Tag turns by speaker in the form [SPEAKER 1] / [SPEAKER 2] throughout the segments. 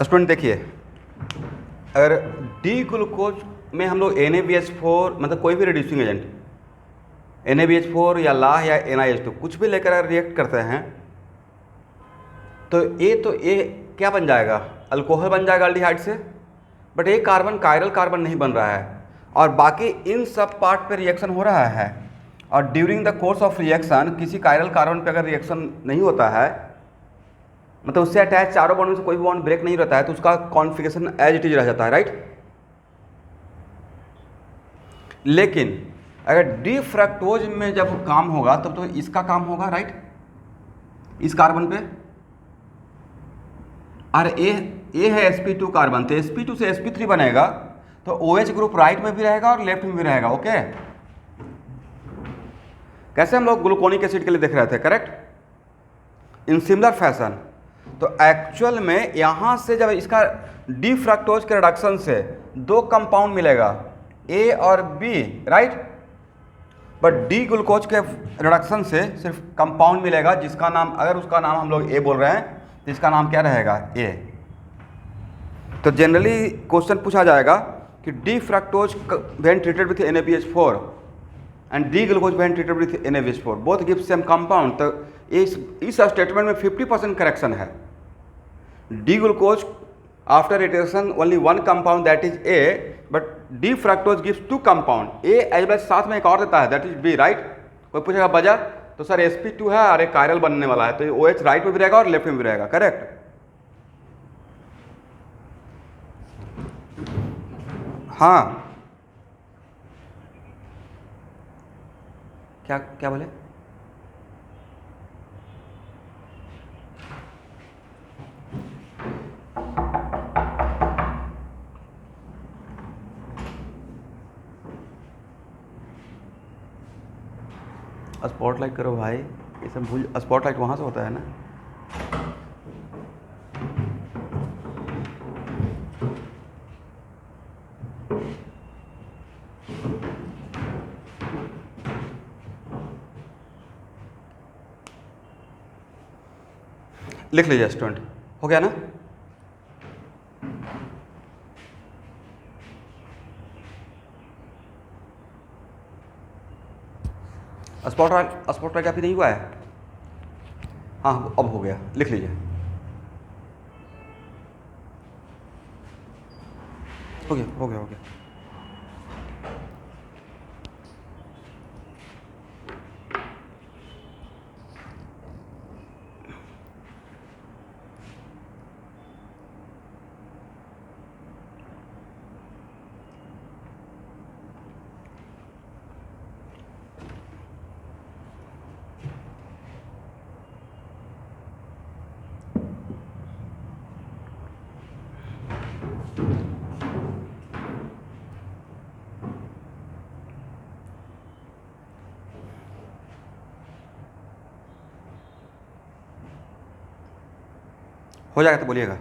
[SPEAKER 1] Student देखिए, अगर D glucose में हम लोग NaBH4 मतलब कोई भी रिड्यूसिंग एजेंट NaBH4 या लाह या NiH2 कुछ भी लेकर अगर रिएक्ट करते हैं तो ये क्या बन जाएगा, अल्कोहल बन जाएगा अल्डिहाइड से। बट ये कार्बन कायरल कार्बन नहीं बन रहा है और बाकी इन सब पार्ट पे रिएक्शन हो रहा है। और during the course of reaction किसी कायरल कार्बन पे अगर रिएक्शन नहीं होता है, मतलब उससे अटैच चारों बॉन्ड में से कोई भी बॉन्ड ब्रेक नहीं रहता है, तो उसका कॉन्फिगरेशन एज इट इज रह जाता है, राइट। लेकिन अगर डी फ्रक्टोज में जब काम होगा तब तो इसका काम होगा, राइट, इस कार्बन पे। और ए है sp2 कार्बन, तो sp2 से sp3 बनेगा, तो OH ग्रुप राइट में भी रहेगा और लेफ्ट में भी रहेगा। ओके, कैसे हम लोग ग्लूकोनिक एसिड के लिए देख रहे थे, करेक्ट, इन सिमिलर फैशन। तो एक्चुअल में यहां से जब इसका डी फ्रक्टोज के रिडक्शन से दो कंपाउंड मिलेगा, ए और B, right. But D glucose के रिडक्शन से सिर्फ कंपाउंड मिलेगा जिसका नाम, अगर उसका नाम हम लोग ए बोल रहे हैं तो इसका नाम क्या रहेगा, ए। तो जनरली क्वेश्चन पूछा जाएगा कि D fructose when treated with NaBH4 and D glucose when treated with NaBH4 both give same compound. तो इस स्टेटमेंट में 50% करेक्शन है। D glucose after iteration only one compound that is A, but D fructose gives two compound, A as well साथ में एक और देता है दैट इज बी, राइट। कोई पूछेगा वजह, तो सर sp2 है और एक कायरल बनने वाला है, तो OH राइट में भी रहेगा और लेफ्ट में भी रहेगा, करेक्ट। हाँ, क्या क्या बोले, स्पॉटलाइट करो भाई, ये सब भूल, स्पॉटलाइट वहाँ से होता है ना। लिख लीजिए स्टूडेंट, हो गया ना। स्पॉटलाइट अभी नहीं हुआ है, हाँ अब हो गया, लिख लीजिए। हो गया हो गया हो गया। हो जाएगा तो बोलिएगा।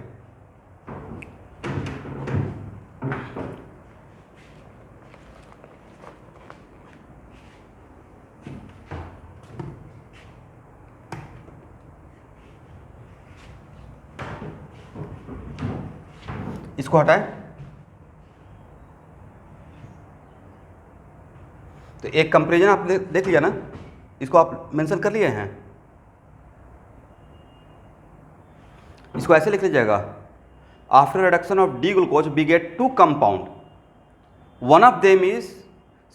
[SPEAKER 1] इसको हटाएं, तो एक कंपेरिजन आप देख लिया ना, इसको आप मेंशन कर लिए हैं। इसको ऐसे लिख लीजिएगा, after reduction of D glucose we get two compound, one of them is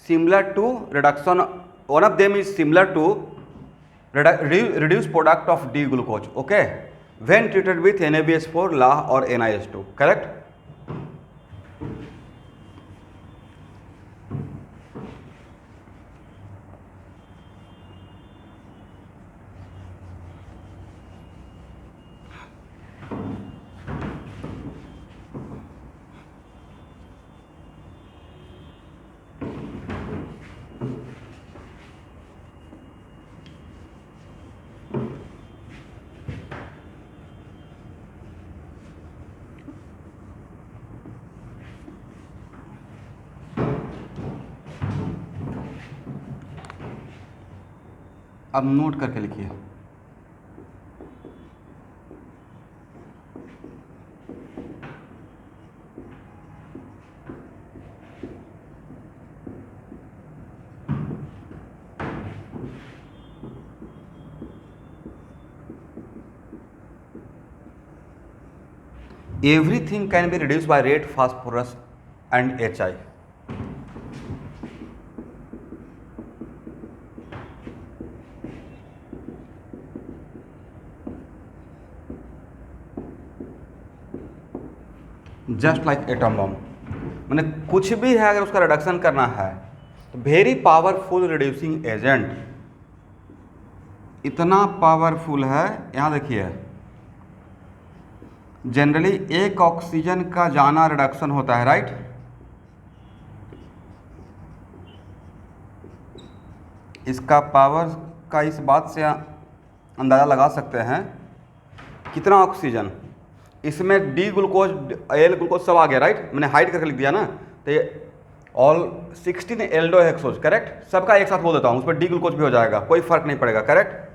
[SPEAKER 1] similar to reduction, one of them is similar to reduced product of D glucose, okay, when treated with NaBH4, LAH or NiH2, correct। अब note करके लिखिए। Everything can be reduce by red phosphorus and HI। Just like atom bomb, मैंने कुछ भी है अगर उसका reduction करना है तो वेरी पावरफुल रिड्यूसिंग एजेंट, इतना पावरफुल है। यहाँ देखिए जनरली एक ऑक्सीजन का जाना रिडक्शन होता है, राइट। इसका पावर का इस बात से अंदाज़ा लगा सकते हैं कितना ऑक्सीजन, इसमें डी ग्लूकोज एल ग्लूकोज सब आ गया, राइट। मैंने हाइड करके लिख दिया ना, तो ये ऑल 16 एल्डो हेक्सोज, करेक्ट। सबका एक साथ बोल देता हूँ, उस पर डी ग्लूकोज भी हो जाएगा, कोई फर्क नहीं पड़ेगा, करेक्ट।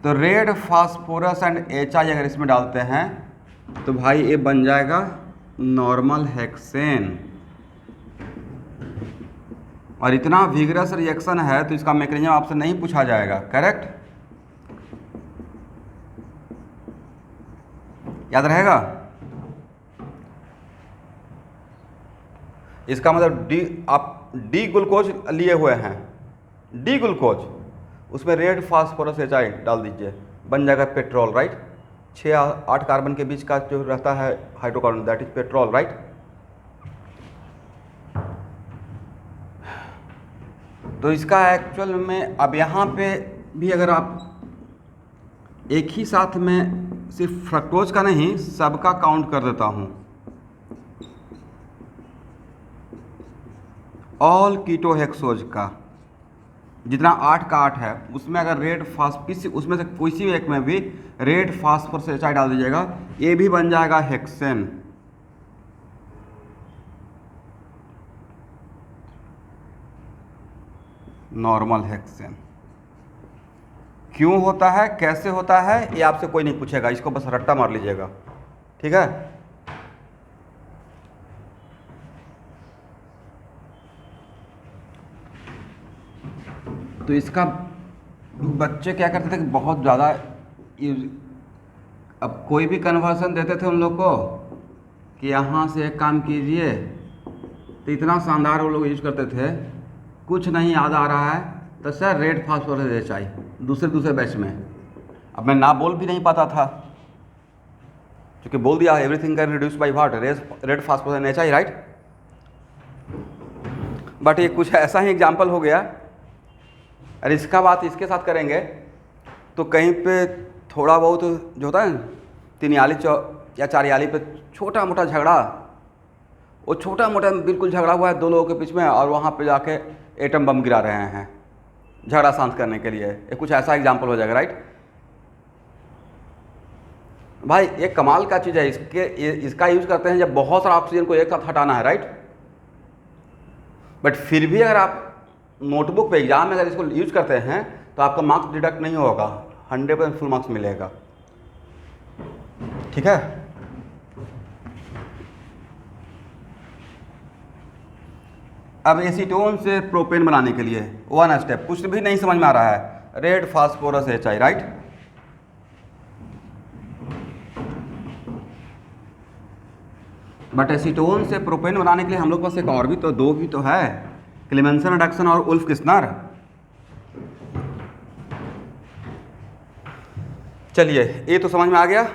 [SPEAKER 1] तो रेड फास्फोरस एंड HI अगर इसमें डालते हैं तो भाई ये बन जाएगा नॉर्मल हेक्सेन, और इतना विगरस रिएक्शन है तो इसका मैकेनिज्म आपसे नहीं पूछा जाएगा, करेक्ट। याद रहेगा। इसका मतलब आप डी ग्लूकोज लिए हुए हैं, डी ग्लूकोज, उसमें रेड फास्फोरस HI डाल दीजिए, बन जाएगा पेट्रोल, राइट। 6-8 कार्बन के बीच का जो रहता है hydrocarbon, that is petrol, right. तो इसका एक्चुअल में अब यहाँ पे भी अगर आप एक ही साथ में सिर्फ फ्रक्टोज का नहीं सबका काउंट कर देता हूँ, ऑल कीटोहेक्सोज का जितना 8 का 8 है, उसमें अगर रेड फास्फोरस, उसमें से किसी एक में भी रेड फास्फोरस HI डाल दीजिएगा, ये भी बन जाएगा हेक्सेन। Normal hexane. क्यों होता है, कैसे होता है, ये आपसे कोई नहीं पूछेगा, इसको बस रट्टा मार लीजिएगा, ठीक है। तो इसका बच्चे क्या करते थे कि बहुत ज़्यादा अब कोई भी कन्वर्सन देते थे उन लोग को कि यहाँ से एक काम कीजिए, तो इतना शानदार वो लोग यूज करते थे, कुछ नहीं याद आ रहा है तो सर रेड फास्फोरस HI दूसरे बैच में। अब मैं ना बोल भी नहीं पाता था, क्योंकि बोल दिया everything can reduce by what, red phosphorus HI, right. But ये कुछ ऐसा ही एग्जाम्पल हो गया। और इसका बात इसके साथ करेंगे तो कहीं पे थोड़ा बहुत जो होता है 3 या 4 पे छोटा मोटा झगड़ा, वो छोटा मोटा बिल्कुल झगड़ा हुआ है 2 लोगों के बीच में, और वहाँ पे जाके एटम बम गिरा रहे हैं झगड़ा शांत करने के लिए, ये कुछ ऐसा एग्जाम्पल हो जाएगा, राइट। भाई ये कमाल का चीज़ है, इसका यूज़ करते हैं जब बहुत सारा ऑक्सीजन को एक साथ हटाना है, राइट। बट फिर भी अगर आप नोटबुक पे एग्जाम में अगर इसको यूज करते हैं तो आपका मार्क्स डिडक्ट नहीं होगा, 100% फुल मार्क्स मिलेगा, ठीक है। अब एसीटोन से प्रोपेन बनाने के लिए 1 स्टेप, कुछ भी नहीं समझ में आ रहा है, red phosphorus HI, right. But acetone से प्रोपेन बनाने के लिए हम लोग पास एक और भी तो 2 भी तो है, क्लेमेंसन रिडक्शन और उल्फ किस्नर। चलिए ये तो समझ में आ गया।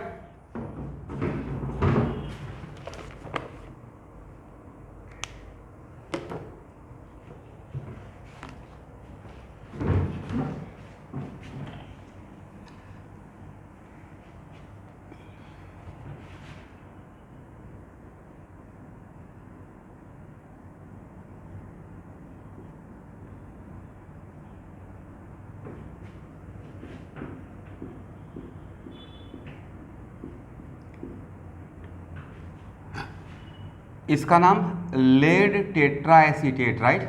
[SPEAKER 1] इसका नाम लेड टेट्रा एसीटेट, राइट।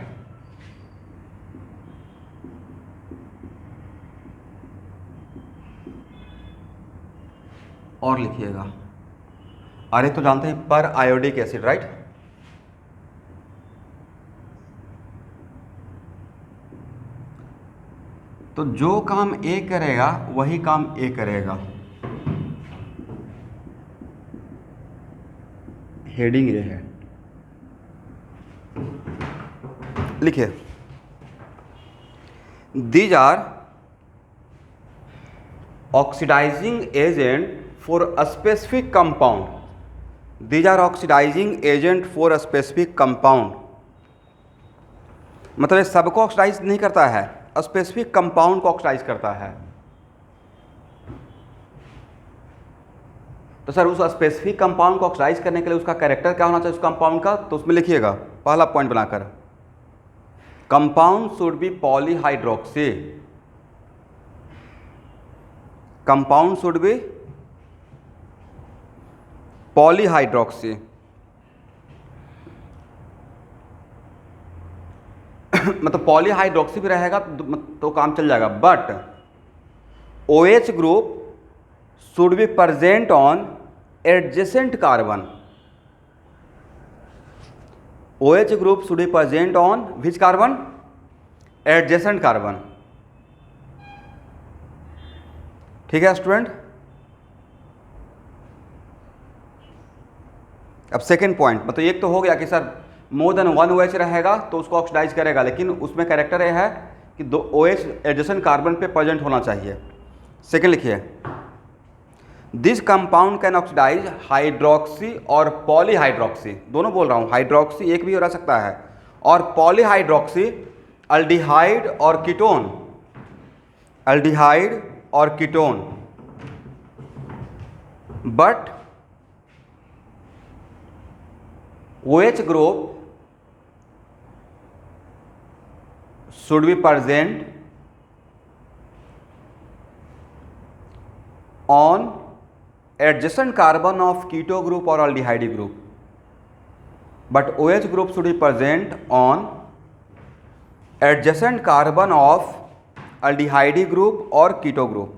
[SPEAKER 1] और लिखिएगा, अरे तो जानते हैं पर आयोडिक एसिड, राइट। तो जो काम ए करेगा वही काम ए करेगा, हेडिंग ये है, लिखिए these are oxidizing agent for a specific compound, these are oxidizing agent for a specific compound, मतलब ये सबको ऑक्सीडाइज नहीं करता है, स्पेसिफिक कंपाउंड को ऑक्सीडाइज करता है। तो सर उस स्पेसिफिक कंपाउंड को ऑक्सीडाइज करने के लिए उसका कैरेक्टर क्या होना चाहिए उस कंपाउंड का, तो उसमें लिखिएगा पहला पॉइंट बनाकर, compound should be polyhydroxy, compound should be polyhydroxy. मतलब पॉलीहाइड्रोक्सी भी रहेगा तो काम चल जाएगा, but OH group should be present on adjacent carbon, OH group should be present on which carbon? Adjacent carbon। ठीक है स्टूडेंट। अब सेकेंड पॉइंट, मतलब एक तो हो गया कि सर मोर देन 1 OH रहेगा तो उसको ऑक्सीडाइज करेगा, लेकिन उसमें कैरेक्टर यह है कि 2 OH एडजेसेंट कार्बन पे प्रेजेंट होना चाहिए। सेकेंड लिखिए, this compound can oxidize hydroxy और पॉलीहाइड्रोक्सी, दोनों बोल रहा हूँ, हाइड्रोक्सी एक भी हो रह सकता है और पॉलीहाइड्रोक्सी अल्डिहाइड और कीटोन, अल्डिहाइड और ketone, but OH group should be present on adjacent carbon of keto group or aldehyde group, but OH group should be present on adjacent carbon of aldehyde group or keto group।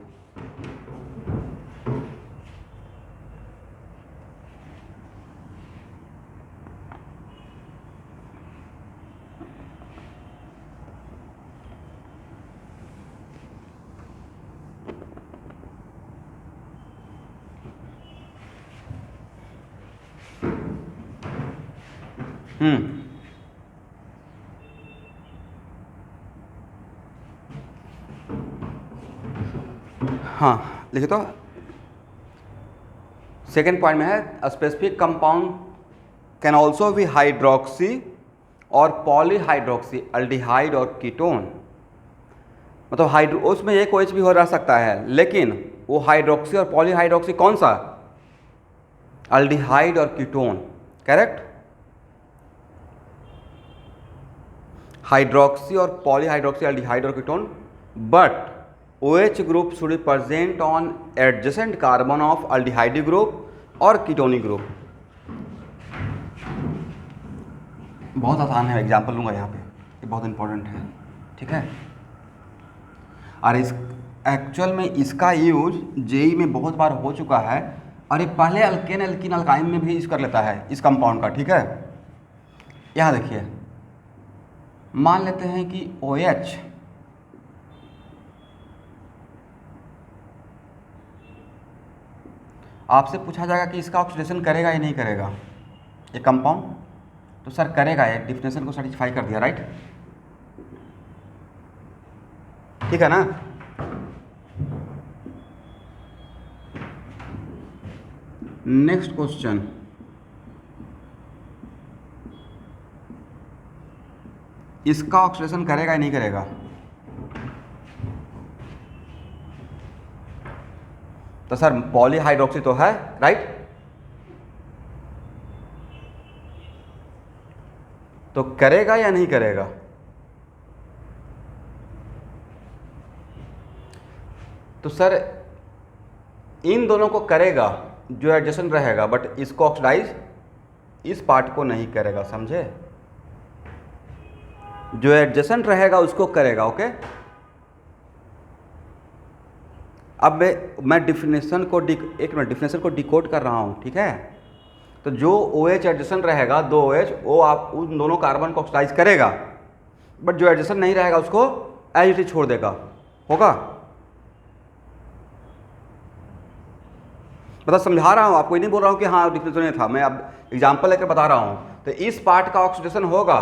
[SPEAKER 1] हाँ लिखे तो second point में है specific compound can also be hydroxy और polyhydroxy, aldehyde और ketone, मतलब hydro उसमें एक OH भी हो रह सकता है, लेकिन वो हाइड्रोक्सी और पॉलीहाइड्रोक्सी कौन सा, अल्डिहाइड और कीटोन, करेक्ट। हाइड्रोक्सी और पॉलीहाइड्रोक्सी, अल्डिहाइड और ketone, but OH group should be present on adjacent carbon of aldehyde group और कीटोनिक ग्रुप। बहुत आसान है, एग्जाम्पल लूँगा यहाँ पे, ये बहुत इंपॉर्टेंट है, ठीक है। और इस एक्चुअल में इसका यूज जेई में बहुत बार हो चुका है, और ये पहले अल्केन एल्कीन अल्काइन में भी यूज कर लेता है इस कंपाउंड का, ठीक है। यहाँ देखिए, मान लेते हैं कि OH आपसे पूछा जाएगा कि इसका ऑक्सीडेशन करेगा या नहीं करेगा ये कंपाउंड, तो सर करेगा, ये डिफिनेशन को सेटिस्फाई कर दिया, राइट, ठीक है ना। नेक्स्ट क्वेश्चन, इसका ऑक्सीडेशन करेगा या नहीं करेगा, तो सर पॉलीहाइड्रोक्सी तो है, राइट, तो करेगा या नहीं करेगा, तो सर इन दोनों को करेगा जो एडजेसेंट रहेगा, बट इसको ऑक्सीडाइज इस पार्ट को नहीं करेगा, समझे, जो एडजेसेंट रहेगा उसको करेगा, ओके। अब मैं डिफिनेशन को एक मिनट डिफिनेशन को डिकोड कर रहा हूँ, ठीक है। तो जो OH एडजेसेंट रहेगा 2 OH, वो आप उन दोनों कार्बन को ऑक्सीडाइज करेगा, बट जो एडजेसेंट नहीं रहेगा उसको एज इट इज छोड़ देगा, होगा। मतलब समझा रहा हूँ आपको, ये नहीं बोल रहा हूँ कि हाँ डिफ्यूजन नहीं था, मैं अब एग्जाम्पल लेकर बता रहा हूँ। तो इस पार्ट का ऑक्सीडेशन होगा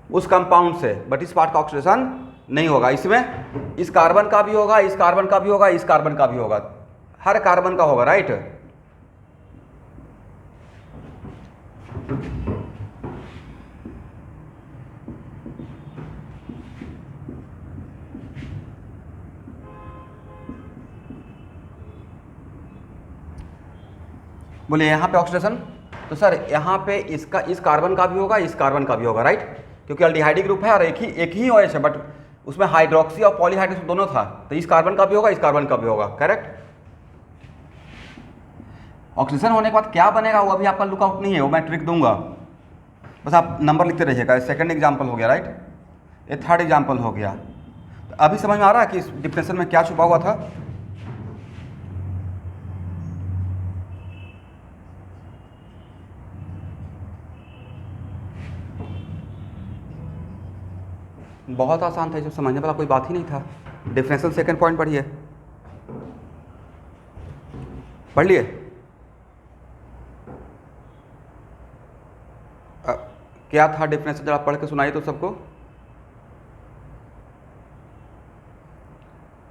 [SPEAKER 1] उस कंपाउंड से, बट इस पार्ट का ऑक्सीडेशन नहीं होगा। इसमें इस कार्बन का भी होगा, इस कार्बन का भी होगा, इस कार्बन का भी होगा, हर कार्बन का होगा, राइट। बोलिए यहाँ पे ऑक्सीडेशन, तो सर यहाँ पे इसका इस कार्बन का भी होगा, इस कार्बन का भी होगा, राइट, क्योंकि अल्डिहाइड ग्रुप है और एक ही OH है, बट उसमें हाइड्रोक्सी और पॉलीहाइड्रोक्सी दोनों था, तो इस कार्बन का भी होगा, इस कार्बन का भी होगा, करेक्ट। ऑक्सीजन होने के बाद क्या बनेगा वो अभी आपका लुकआउट नहीं है, वो मैं ट्रिक दूंगा, बस आप नंबर लिखते रहिएगा। सेकंड एग्जाम्पल हो गया, राइट, ये थर्ड एग्जाम्पल हो गया। तो अभी समझ में आ रहा है कि इस डिफिनेशन में क्या छुपा हुआ था। बहुत आसान था, जो समझने वाला कोई बात ही नहीं था। डिफरेंशियल सेकंड पॉइंट पढ़िए, पढ़ लिए। क्या था डिफरेंशियल, जरा पढ़ के सुनाइए तो सबको।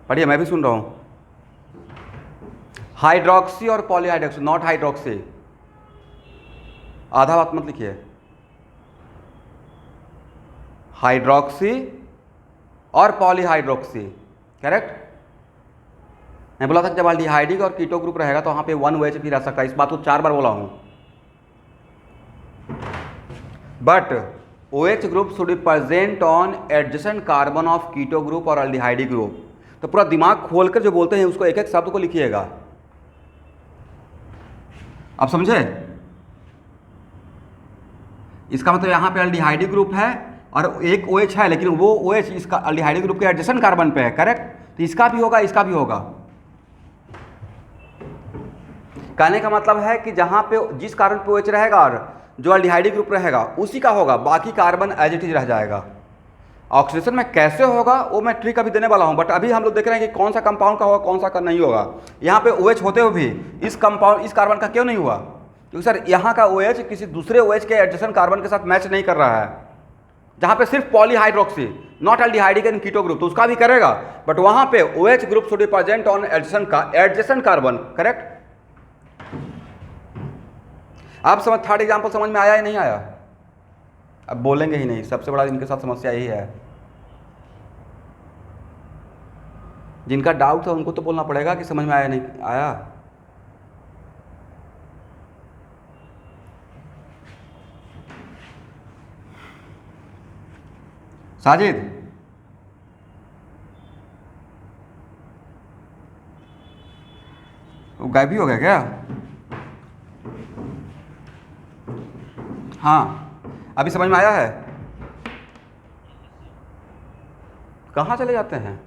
[SPEAKER 1] पढ़िए, मैं भी सुन रहा हूँ। हाइड्रोक्सी और पॉलीहाइड्रोक्सी, नॉट हाइड्रोक्सी, आधा बात मत लिखिए। हाइड्रोक्सी और पॉलीहाइड्रोक्सी, करेक्ट। मैं बोला था जब अल्डिहाइडिक और कीटो ग्रुप रहेगा तो वहां पे 1OH भी रह सकता है, इस बात को 4 बार बोला हूं। But OH group should be present on adjacent carbon of keto group और अल्डिहाइडिक ग्रुप। तो पूरा दिमाग खोलकर जो बोलते हैं उसको एक एक शब्द को लिखिएगा, आप समझे। इसका मतलब यहां पे अल्डिहाइडिक ग्रुप है और एक OH है, लेकिन वो OH इसका अल्डिहाइडिक ग्रुप के एडजेसेंट कार्बन पे है, करेक्ट। तो इसका भी होगा, इसका भी होगा। कहने का मतलब है कि जहां पे जिस कार्बन पे OH रहेगा और जो अल्डिहाइडिक ग्रुप रहेगा उसी का होगा, बाकी कार्बन एज इट इज रह जाएगा। ऑक्सीडेशन में कैसे होगा वो मैं ट्रिक अभी देने वाला हूं, बट अभी हम लोग देख रहे हैं कि कौन सा कंपाउंड का होगा, कौन सा का नहीं होगा। यहाँ पे OH होते हुए भी इस कार्बन का क्यों नहीं हुआ, क्योंकि सर यहाँ का OH किसी दूसरे OH के एडजेसेंट कार्बन के साथ मैच नहीं कर रहा है। जहाँ पे सिर्फ polyhydroxy, not aldehydic and keto group, तो उसका भी करेगा, बट वहाँ पे OH group should be present on adjacent carbon, correct. आप समझ, थर्ड एग्जाम्पल समझ में आया या नहीं आया। अब बोलेंगे ही नहीं, सबसे बड़ा इनके साथ समस्या यही है। जिनका डाउट है उनको तो बोलना पड़ेगा कि समझ में आया नहीं आया। साजिद, वो गायब ही हो गया क्या। हाँ, अभी समझ में आया है। कहाँ चले जाते हैं।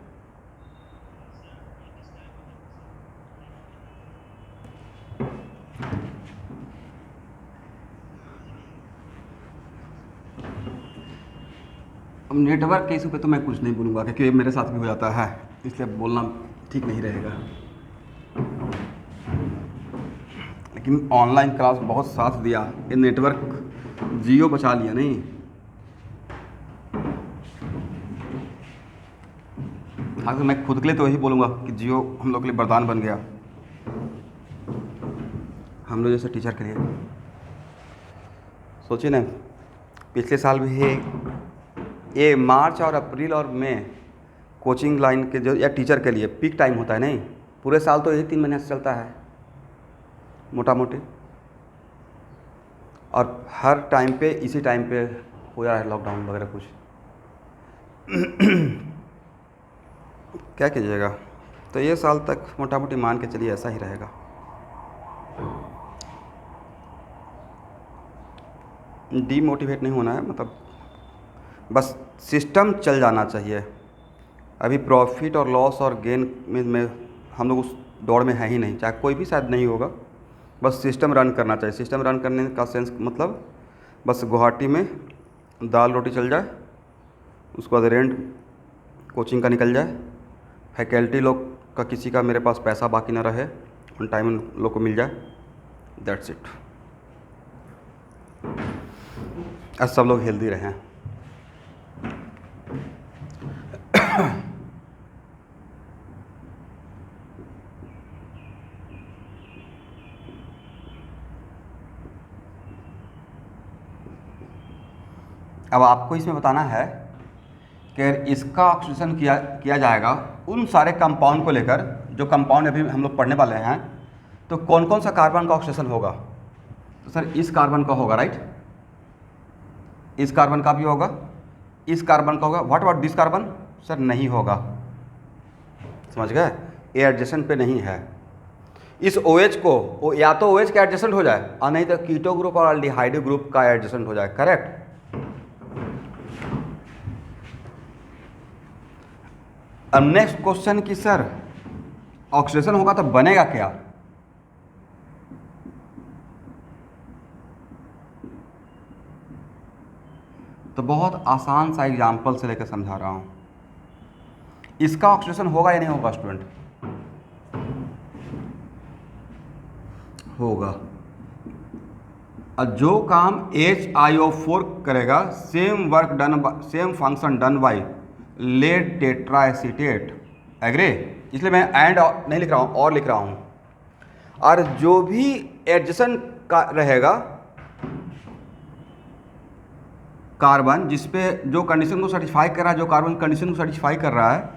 [SPEAKER 1] अब नेटवर्क के इशू पे तो मैं कुछ नहीं बोलूँगा, क्योंकि मेरे साथ भी हो जाता है, इसलिए बोलना ठीक नहीं रहेगा। लेकिन ऑनलाइन क्लास बहुत साथ दिया, ये नेटवर्क जियो बचा लिया नहीं। हाँ, तो मैं खुद के लिए तो यही बोलूँगा कि जियो हम लोग के लिए वरदान बन गया, हम लोग जैसे टीचर के लिए। सोचिए ना, पिछले साल भी ये मार्च और अप्रैल और मई कोचिंग लाइन के जो या टीचर के लिए पीक टाइम होता है नहीं, पूरे साल तो यही 3 महीने से चलता है मोटा मोटी, और हर टाइम पे इसी टाइम पे हो रहा है लॉकडाउन वगैरह कुछ। क्या कीजिएगा। तो ये साल तक मोटा मोटी मान के चलिए ऐसा ही रहेगा। डीमोटिवेट नहीं होना है, मतलब बस सिस्टम चल जाना चाहिए। अभी प्रॉफिट और लॉस और गेन में हम लोग उस दौड़ में है ही नहीं, चाहे कोई भी शायद नहीं होगा। बस सिस्टम रन करना चाहिए। सिस्टम रन करने का सेंस मतलब बस गुवाहाटी में दाल रोटी चल जाए, उसके बाद रेंट कोचिंग का निकल जाए, फैकल्टी लोग का किसी का मेरे पास पैसा बाकी ना रहे, ऑन टाइम उन लोग को मिल जाए, दैट्स इट। आज सब लोग हेल्दी रहें। अब आपको इसमें बताना है कि इसका ऑक्सीडेशन किया जाएगा उन सारे कंपाउंड को लेकर जो कंपाउंड अभी हम लोग पढ़ने वाले हैं। तो कौन कौन सा कार्बन का ऑक्सीडेशन होगा? तो सर इस कार्बन का होगा, राइट, इस कार्बन का भी होगा, इस कार्बन का होगा। What about this carbon? Sir नहीं होगा, समझ गए, ये एडजेसेंट पे नहीं है। इस OH को या तो OH का एडजेसेंट हो जाए और नहीं तो कीटो ग्रुप और अल्डिहाइड ग्रुप का एडजेसेंट हो जाए, करेक्ट। अब नेक्स्ट क्वेश्चन कि सर ऑक्सीडेशन होगा तो बनेगा क्या? तो बहुत आसान सा एग्जाम्पल से लेकर समझा रहा हूँ। इसका ऑक्सीडेशन होगा या नहीं होगा स्टूडेंट? होगा। और जो काम HiO4 करेगा, same work done, same function done by lead tetra acetate, agree. इसलिए मैं एंड नहीं लिख रहा हूँ और लिख रहा हूँ। और जो भी एडजेसेंट का रहेगा कार्बन, जिसपे जो कंडीशन को सेटिस्फाई कर रहा है, जो कार्बन कंडीशन को सेटिस्फाई कर रहा है,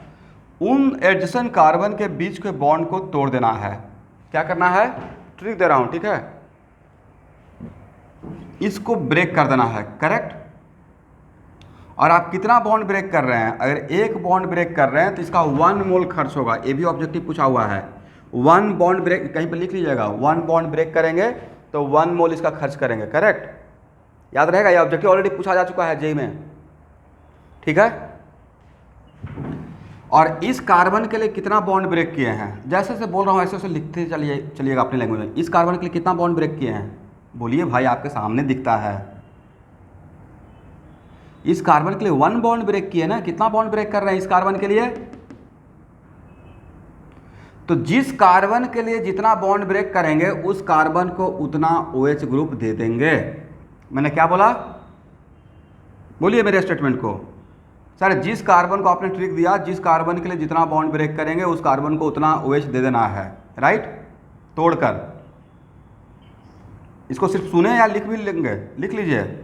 [SPEAKER 1] उन एडजेसेंट कार्बन के बीच के बॉन्ड को तोड़ देना है। क्या करना है? ट्रिक दे रहा हूँ, ठीक है, इसको ब्रेक कर देना है, करेक्ट। और आप कितना बॉन्ड ब्रेक कर रहे हैं? अगर एक बॉन्ड ब्रेक कर रहे हैं तो इसका 1 मोल खर्च होगा। ये भी ऑब्जेक्टिव पूछा हुआ है। 1 बॉन्ड ब्रेक, कहीं पर लिख लीजिएगा, 1 बॉन्ड ब्रेक करेंगे तो 1 मोल इसका खर्च करेंगे, करेक्ट। याद रहेगा, ये ऑब्जेक्टिव ऑलरेडी पूछा जा चुका है जेई में, ठीक है। और इस कार्बन के लिए कितना बॉन्ड ब्रेक किए हैं? जैसे जैसे बोल रहा हूँ ऐसे ऐसे लिखते चलिएगा अपने लैंग्वेज में। इस कार्बन के लिए कितना बॉन्ड ब्रेक किए हैं? बोलिए भाई, आपके सामने दिखता है। इस कार्बन के लिए 1 बॉन्ड ब्रेक किए ना। कितना बॉन्ड ब्रेक कर रहे हैं इस कार्बन के लिए? तो जिस कार्बन के लिए जितना बॉन्ड ब्रेक करेंगे उस कार्बन को उतना OH ग्रुप दे देंगे। मैंने क्या बोला? बोलिए मेरे स्टेटमेंट को। सर जिस कार्बन को आपने ट्रिक दिया, जिस कार्बन के लिए जितना बॉन्ड ब्रेक करेंगे उस कार्बन को उतना OH दे देना है, राइट, तोड़कर। इसको सिर्फ सुने या लिख भी लेंगे? लिख लीजिए।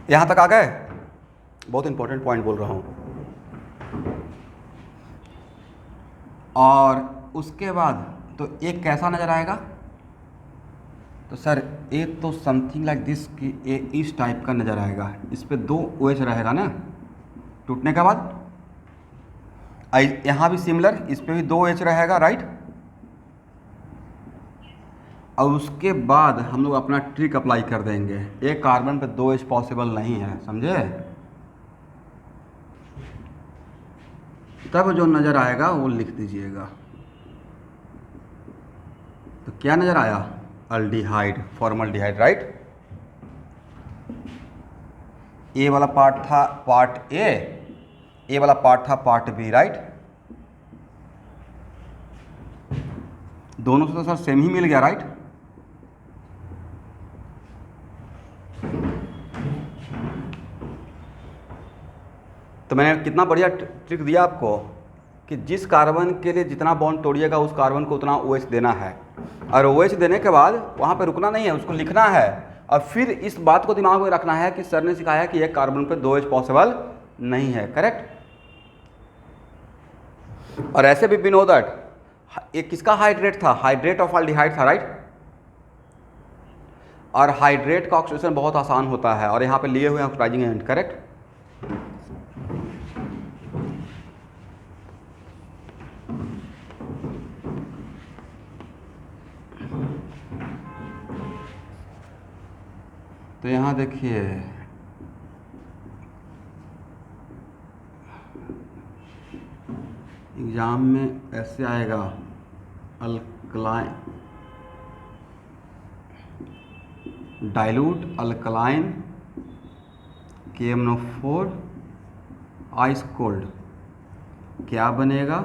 [SPEAKER 1] यहां तक आ गए? बहुत इंपॉर्टेंट पॉइंट बोल रहा हूं। और उसके बाद तो एक कैसा नज़र आएगा? तो सर एक तो समथिंग लाइक दिस कि ये इस टाइप का नज़र आएगा। इस पे 2 OH रहेगा ना टूटने के बाद। यहाँ भी सिमिलर, इस पे भी 2 OH रहेगा, राइट। और उसके बाद हम लोग अपना ट्रिक अप्लाई कर देंगे। एक कार्बन पे 2 OH पॉसिबल नहीं है, समझे। तब जो नज़र आएगा वो लिख दीजिएगा। तो क्या नज़र आया? Aldehyde, formaldehyde, right. ए वाला पार्ट था पार्ट ए वाला पार्ट था पार्ट बी, राइट। दोनों से तो सर सेम ही मिल गया, राइट। तो मैंने कितना बढ़िया ट्रिक दिया आपको कि जिस कार्बन के लिए जितना बॉन्ड तोड़िएगा उस कार्बन को उतना OH देना है। और OH देने के बाद वहाँ पे रुकना नहीं है, उसको लिखना है। और फिर इस बात को दिमाग में रखना है कि सर ने सिखाया कि एक कार्बन पे 2 OH पॉसिबल नहीं है, करेक्ट। और ऐसे भी वी नो दैट ये किसका हाइड्रेट था? हाइड्रेट ऑफ अल्डिहाइड था, राइट। और हाइड्रेट का ऑक्सीडेशन बहुत आसान होता है और यहाँ पे लिए हुए ऑक्सीडाइजिंग एजेंट, करेक्ट। तो यहाँ देखिए एग्जाम में ऐसे आएगा, alkaline dilute alkaline KMnO4 ice cold क्या बनेगा,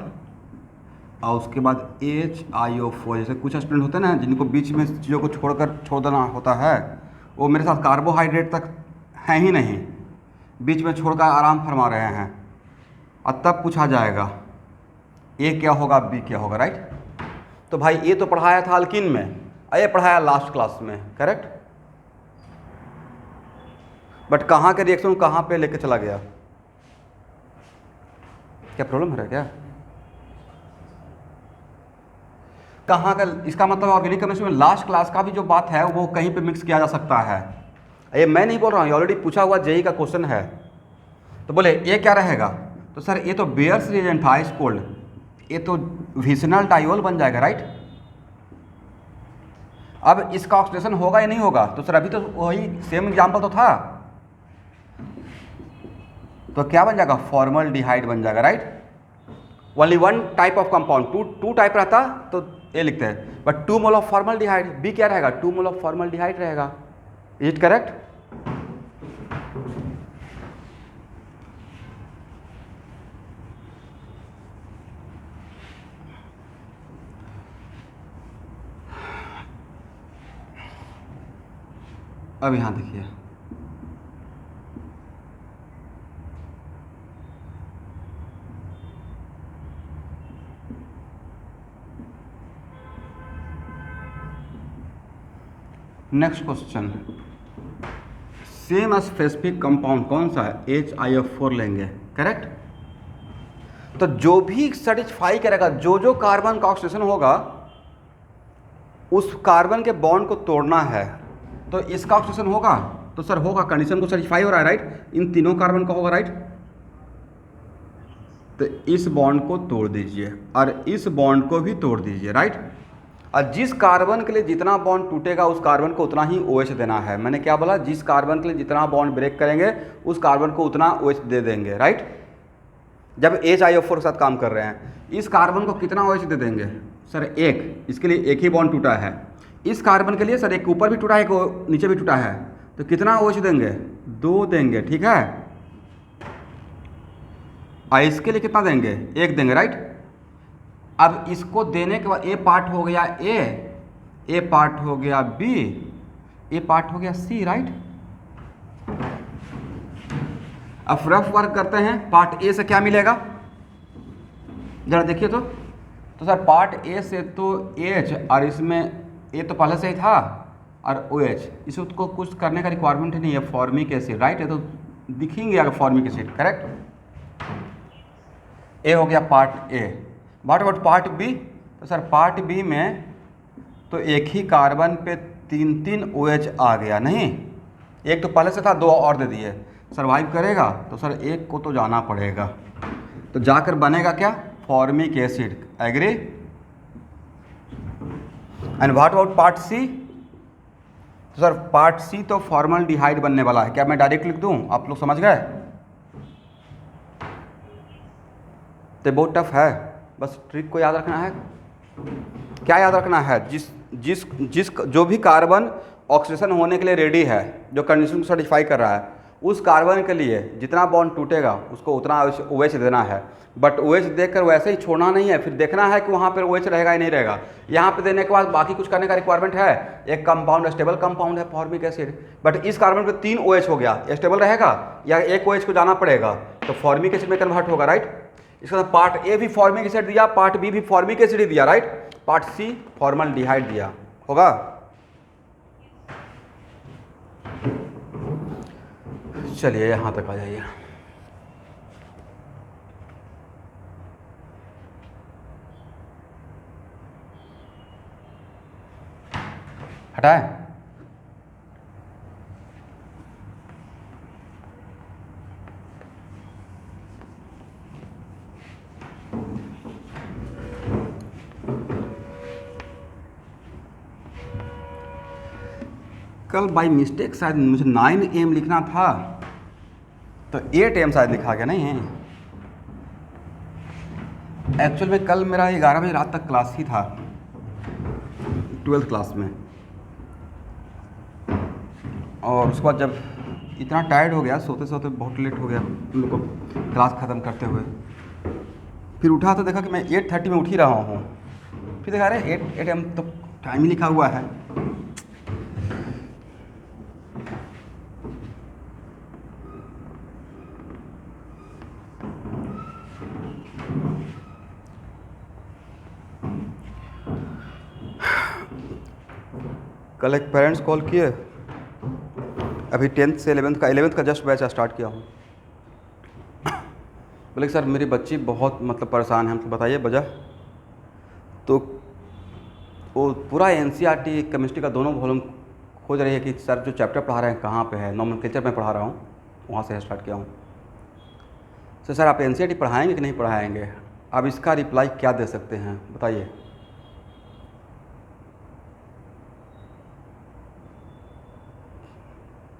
[SPEAKER 1] और उसके बाद HiO4। जैसे कुछ स्टूडेंट होते हैं ना जिनको बीच में चीज़ों को छोड़ देना होता है, वो मेरे साथ कार्बोहाइड्रेट तक हैं ही नहीं, बीच में छोड़कर आराम फरमा रहे हैं, और तब पूछा जाएगा ए क्या होगा बी क्या होगा, राइट। तो भाई ये तो पढ़ाया था अल्किन में, ये पढ़ाया लास्ट क्लास में, करेक्ट। बट कहाँ के रिएक्शन कहाँ पे लेके चला गया, क्या प्रॉब्लम है क्या, कहाँ का, इसका मतलब ऑर्गेनिक केमिस्ट्री में लास्ट क्लास का भी जो बात है वो कहीं पे मिक्स किया जा सकता है। ये मैं नहीं बोल रहा हूँ, ऑलरेडी पूछा हुआ जेई का क्वेश्चन है। तो बोले ये क्या रहेगा, तो सर ये तो बेयर्स रिएजेंट था आइस कोल्ड, ये तो विसिनल डाइओल बन जाएगा, राइट। अब इसका ऑक्सीडेशन होगा या नहीं होगा, तो सर अभी तो वही सेम एग्जाम्पल तो था, तो क्या बन जाएगा, फॉर्मल्डिहाइड बन जाएगा, right. Only one type of compound, two type रहता तो ये लिखते हैं, but 2 mole of formaldehyde, B क्या रहेगा, 2 मोल ऑफ फॉर्मल्डिहाइड रहेगा। Is it correct. अब यहां देखिए, next question, same specific compound कौन सा है, HiO4 लेंगे, करेक्ट। तो जो भी सेटिस्फाई करेगा, जो कार्बन का ऑक्सीडेशन होगा उस कार्बन के बॉन्ड को तोड़ना है, तो इसका ऑक्सीडेशन होगा, तो सर होगा, कंडीशन को सेटिस्फाई हो रहा है, राइट। इन तीनों कार्बन का होगा, राइट। तो इस बॉन्ड को तोड़ दीजिए और इस बॉन्ड को भी तोड़ दीजिए, राइट। और जिस कार्बन के लिए जितना बॉन्ड टूटेगा उस कार्बन को उतना ही OH देना है। मैंने क्या बोला, जिस कार्बन के लिए जितना बॉन्ड ब्रेक करेंगे उस कार्बन को उतना OH दे देंगे, राइट। जब HiO4 के साथ काम कर रहे हैं, इस कार्बन को कितना OH दे देंगे, सर एक, इसके लिए एक ही बॉन्ड टूटा है। इस कार्बन के लिए सर एक ऊपर भी टूटा है, एक नीचे भी टूटा है, तो कितना OH देंगे, 2 देंगे, ठीक है। और इसके लिए कितना देंगे, 1 देंगे, राइट। अब इसको देने के बाद ए पार्ट हो गया ए पार्ट हो गया बी, ए पार्ट हो गया सी, राइट। अब रफ वर्क करते हैं, पार्ट ए से क्या मिलेगा, जरा देखिए तो सर पार्ट ए से तो H, और इसमें ए तो पहले से ही था, और OH, इसको कुछ करने का रिक्वायरमेंट ही नहीं है, फॉर्मिक एसिड, राइट। ये तो दिखेंगे अगर फॉर्मिक एसिड, करेक्ट। ए हो गया part A. What about part B, तो सर पार्ट बी में तो एक ही कार्बन पे 3 OH आ गया, नहीं, एक तो पहले से था, 2 और दे दिए, सर्वाइव करेगा, तो सर एक को तो जाना पड़ेगा, तो जाकर बनेगा क्या, formic acid, agree. And what about part C, तो सर पार्ट सी तो फॉर्मल्डिहाइड बनने वाला है। क्या मैं डायरेक्ट लिख दूं, आप लोग समझ गए, तो बहुत टफ है, बस ट्रिक को याद रखना है। क्या याद रखना है, जिस जो भी कार्बन ऑक्सीडेशन होने के लिए रेडी है, जो कंडीशन को सेटिस्फाई कर रहा है, उस कार्बन के लिए जितना बॉन्ड टूटेगा उसको उतना OH देना है। बट OH देकर वैसे ही छोड़ना नहीं है, फिर देखना है कि वहाँ पर OH रहेगा या नहीं रहेगा। यहाँ पे देने के बाद बाकी कुछ करने का रिक्वायरमेंट है, एक कंपाउंड स्टेबल कंपाउंड है फॉर्मिक एसिड, बट इस कार्बन पे 3 OH हो गया, स्टेबल रहेगा या एक OH को जाना पड़ेगा, तो फॉर्मिक एसिड में कन्वर्ट होगा, राइट। इसका पार्ट ए भी फॉर्मिक एसिड दिया, पार्ट बी भी फॉर्मिक एसिड ही दिया, राइट। पार्ट सी फॉर्मल्डिहाइड दिया होगा। चलिए यहां तक आ जाइए, हटाए। कल बाई मिस्टेक शायद मुझे 9 AM लिखना था, तो 8 AM शायद लिखा गया, नहीं है। एक्चुअल में कल मेरा 11 बजे रात तक क्लास ही था, 12th क्लास में। और उसके बाद जब इतना टायर्ड हो गया, सोते सोते बहुत लेट हो गया हम लोग को क्लास ख़त्म करते हुए। फिर उठा तो देखा कि मैं 8:30 में उठ ही रहा हूँ। फिर देखा अरे 8 AM तो टाइम ही लिखा हुआ है। कल एक पेरेंट्स कॉल किए, अभी 10th से 11th का जस्ट बैच स्टार्ट किया हूँ। बोले सर मेरी बच्ची बहुत मतलब परेशान है, हमको बताइए वजह। तो वो पूरा NCERT केमिस्ट्री का दोनों वॉल्यूम खोज रही है कि सर जो चैप्टर पढ़ा रहे हैं कहाँ पे है। नोमेनक्लेचर में पढ़ा रहा हूँ, वहाँ से स्टार्ट किया हूँ। तो सर आप NCERT पढ़ाएंगे कि नहीं पढ़ाएंगे, आप इसका रिप्लाई क्या दे सकते हैं बताइए।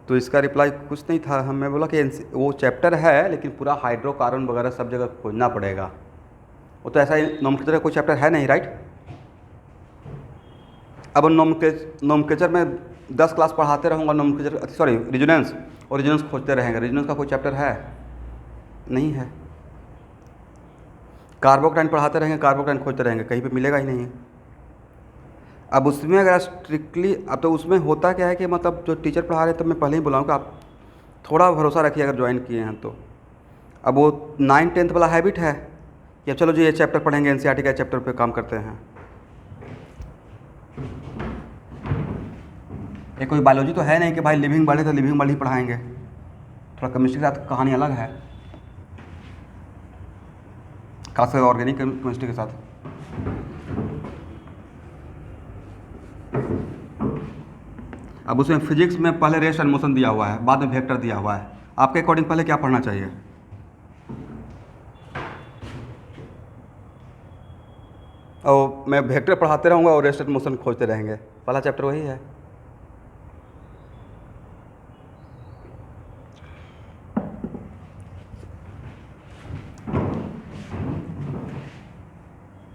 [SPEAKER 1] तो इसका रिप्लाई कुछ नहीं था। मैं बोला कि वो चैप्टर है लेकिन पूरा हाइड्रोकार्बन वगैरह सब जगह खोजना पड़ेगा। वो तो ऐसा ही नोमेनक्लेचर का कोई चैप्टर है नहीं, राइट। अब नोमेनक्लेचर में 10 क्लास पढ़ाते रहूँगा, नोमेनक्लेचर सॉरी रेजोनेंस, और रेजोनेंस खोजते रहेंगे। रेजोनेंस का कोई चैप्टर है नहीं है। कार्बोक्टाइन पढ़ाते रहेंगे, कार्बोक्टाइन खोजते रहेंगे, कहीं पे मिलेगा ही नहीं। अब उसमें अगर स्ट्रिक्टली, अब तो उसमें होता क्या है कि मतलब जो टीचर पढ़ा रहे हैं, तो मैं पहले ही बोला हूँ कि आप थोड़ा भरोसा रखिए अगर ज्वाइन किए हैं तो। अब वो 9th-10th वाला हैबिट है कि अब चलो जी ये चैप्टर पढ़ेंगे, NCERT का चैप्टर पे काम करते हैं। ये कोई बायोलॉजी तो है नहीं कि भाई लिविंग वाले तो लिविंग वाले ही पढ़ाएंगे। थोड़ा केमिस्ट्री के साथ कहानी अलग है, खासकर ऑर्गेनिक केमिस्ट्री के साथ। अब उसमें फिजिक्स में पहले रेस्ट एंड मोशन दिया हुआ है, बाद में वेक्टर दिया हुआ है। आपके अकॉर्डिंग पहले क्या पढ़ना चाहिए? और मैं वेक्टर पढ़ाते रहूँगा और रेस्ट एंड मोशन खोजते रहेंगे, पहला चैप्टर वही है।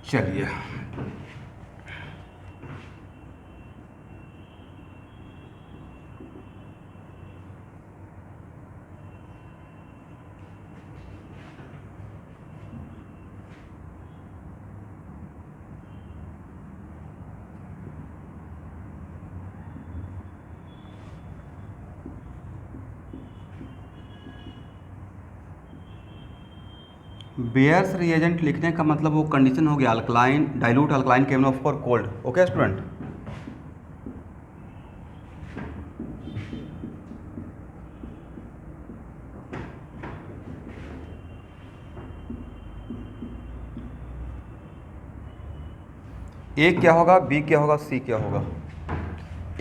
[SPEAKER 1] चलिए, बेयर्स रिएजेंट लिखने का मतलब वो कंडीशन हो गया alkaline dilute alkaline KMnO four cold. Okay student, A क्या होगा, बी क्या होगा, सी क्या होगा।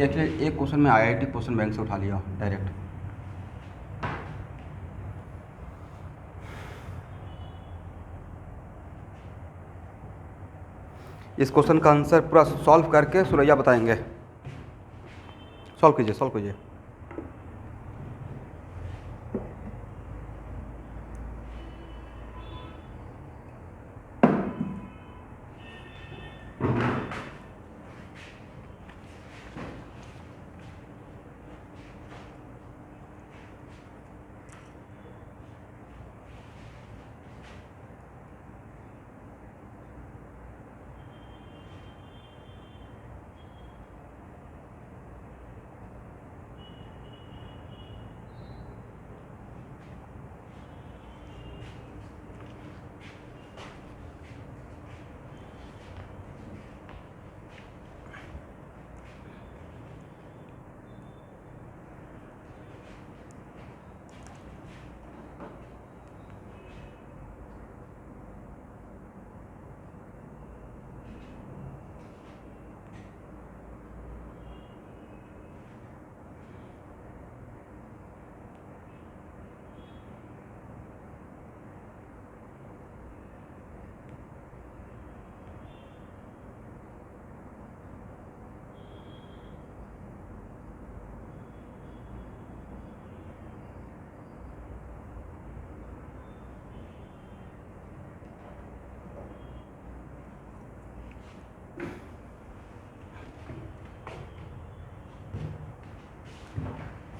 [SPEAKER 1] एक्चुअली एक क्वेश्चन में IIT क्वेश्चन बैंक से उठा लिया डायरेक्ट। इस क्वेश्चन का आंसर पूरा सॉल्व करके सुरैया बताएंगे। सॉल्व कीजिए, सॉल्व कीजिए।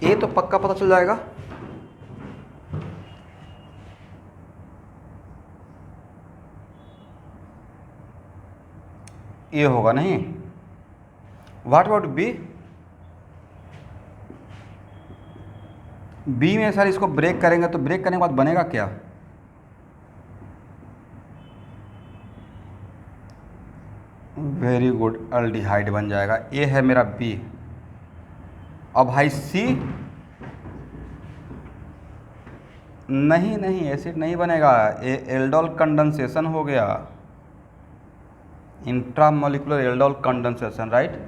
[SPEAKER 1] ए तो पक्का पता चल जाएगा, ये होगा नहीं। What about B? बी में सर इसको ब्रेक करेंगे तो ब्रेक करने के बाद बनेगा क्या? वेरी गुड, अल्डिहाइड बन जाएगा। ये है मेरा बी। अब भाई सी, नहीं नहीं एसिड नहीं बनेगा, ये एल्डोल कंडेंसेशन हो गया, intramolecular aldol condensation, right.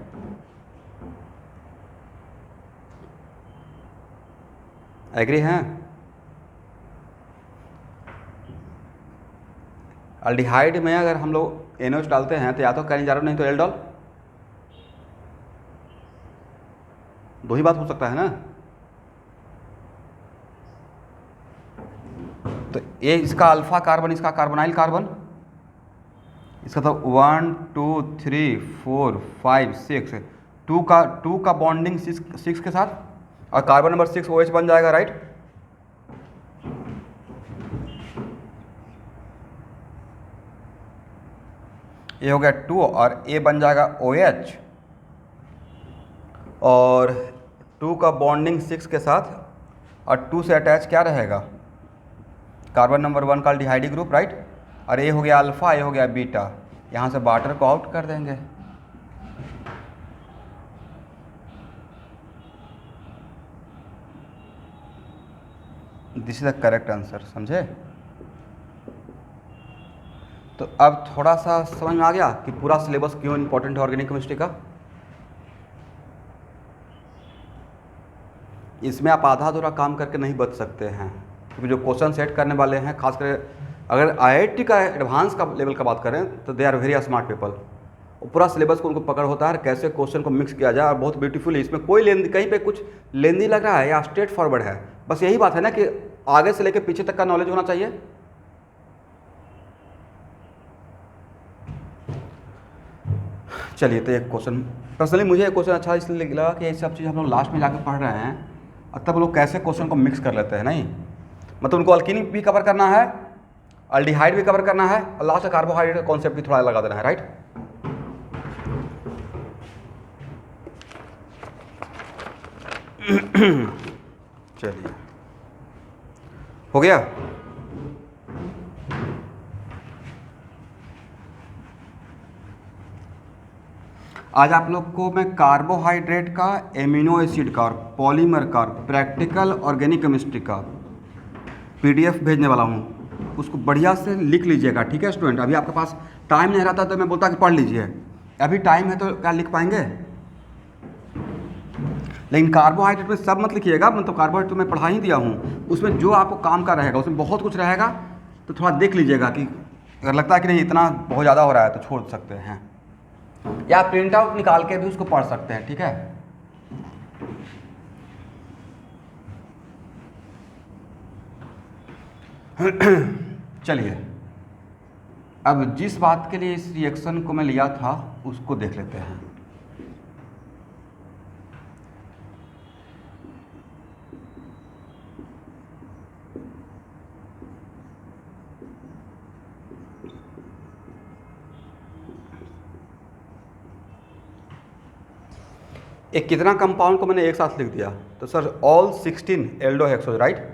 [SPEAKER 1] Agree हैं? अल्डिहाइड में अगर हम लोग एनओएच डालते हैं तो या तो कैनिजारो नहीं तो एल्डोल, दो ही बात हो सकता है ना। तो ये इसका अल्फा कार्बन, इसका कार्बोनाइल कार्बन, इसका तो 1 2 3 4 5 6, टू का बॉन्डिंग 6 के साथ, और कार्बन नंबर 6 OH बन जाएगा, राइट। ये हो गया 2 और ए बन जाएगा OH, और 2 का बॉन्डिंग 6 के साथ, और 2 से अटैच क्या रहेगा? कार्बन नंबर 1 का अल्डिहाइड ग्रुप, राइट। और ये हो गया अल्फा, ये हो गया बीटा, यहाँ से वाटर को आउट कर देंगे। This is the correct answer, समझे? तो अब थोड़ा सा समझ में आ गया कि पूरा सिलेबस क्यों इंपॉर्टेंट है ऑर्गेनिक केमिस्ट्री का। इसमें आप आधा अधूरा काम करके नहीं बच सकते हैं, क्योंकि जो क्वेश्चन सेट करने वाले हैं, खासकर अगर आईआईटी का एडवांस का लेवल का बात करें तो they are very smart people. पूरा सिलेबस को उनको पकड़ होता है कैसे क्वेश्चन को मिक्स किया जाए, और बहुत ब्यूटीफुल। इसमें कोई लेंदी, कहीं पे कुछ लेंदी लग रहा है या स्ट्रेट फॉरवर्ड है, बस यही बात है ना कि आगे से लेकर पीछे तक का नॉलेज होना चाहिए। चलिए, तो एक क्वेश्चन, पर्सनली मुझे एक क्वेश्चन अच्छा इसलिए लगा कि ये सब चीज़ हम लोग लास्ट में जाकर पढ़ रहे हैं, और तब लोग कैसे क्वेश्चन को मिक्स कर लेते हैं। नहीं मतलब उनको अल्कीनी भी कवर करना है, अल्डिहाइड भी कवर करना है, और लास्ट कार्बोहाइड्रेट का कॉन्सेप्ट भी थोड़ा लगा देना है, राइट। चलिए, हो गया। आज आप लोग को मैं कार्बोहाइड्रेट का, एमिनो एसिड का और पॉलीमर का प्रैक्टिकल ऑर्गेनिक केमिस्ट्री का PDF भेजने वाला हूँ, उसको बढ़िया से लिख लीजिएगा, ठीक है स्टूडेंट। अभी आपके पास टाइम नहीं रहता तो मैं बोलता कि पढ़ लीजिए, अभी टाइम है तो क्या लिख पाएंगे। लेकिन कार्बोहाइड्रेट में सब मत लिखिएगा, मतलब कार्बोहाइड्रेट तो मैं पढ़ा ही दिया हूँ, उसमें जो आपको काम का रहेगा उसमें बहुत कुछ रहेगा, तो थोड़ा देख लीजिएगा कि अगर लगता है कि नहीं इतना बहुत ज़्यादा हो रहा है तो छोड़ सकते हैं, या प्रिंट आउट निकाल के भी उसको पढ़ सकते हैं, ठीक है। चलिए, अब जिस बात के लिए इस रिएक्शन को मैं लिया था उसको देख लेते हैं। एक कितना कंपाउंड को मैंने एक साथ लिख दिया, तो sir all 16 aldohexose, right.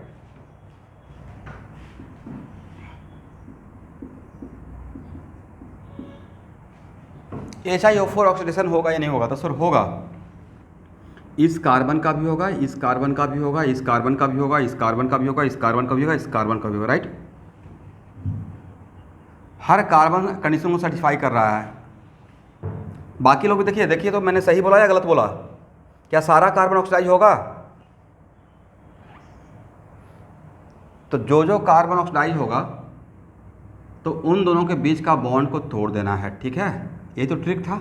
[SPEAKER 1] HiO4 oxidation होगा या नहीं होगा? तो सर होगा, इस कार्बन का भी होगा, इस कार्बन का भी होगा, इस कार्बन का भी होगा, इस कार्बन का भी होगा, इस कार्बन का भी होगा, इस कार्बन का भी होगा, राइट। हर कार्बन कंडीशन को सेटिस्फाई कर रहा है। बाकी लोग भी देखिए तो मैंने सही बोला या गलत बोला? क्या सारा कार्बन ऑक्सीडाइज होगा? तो जो कार्बन ऑक्सीडाइज होगा तो उन दोनों के बीच का बॉन्ड को तोड़ देना है, ठीक है। ये तो ट्रिक था।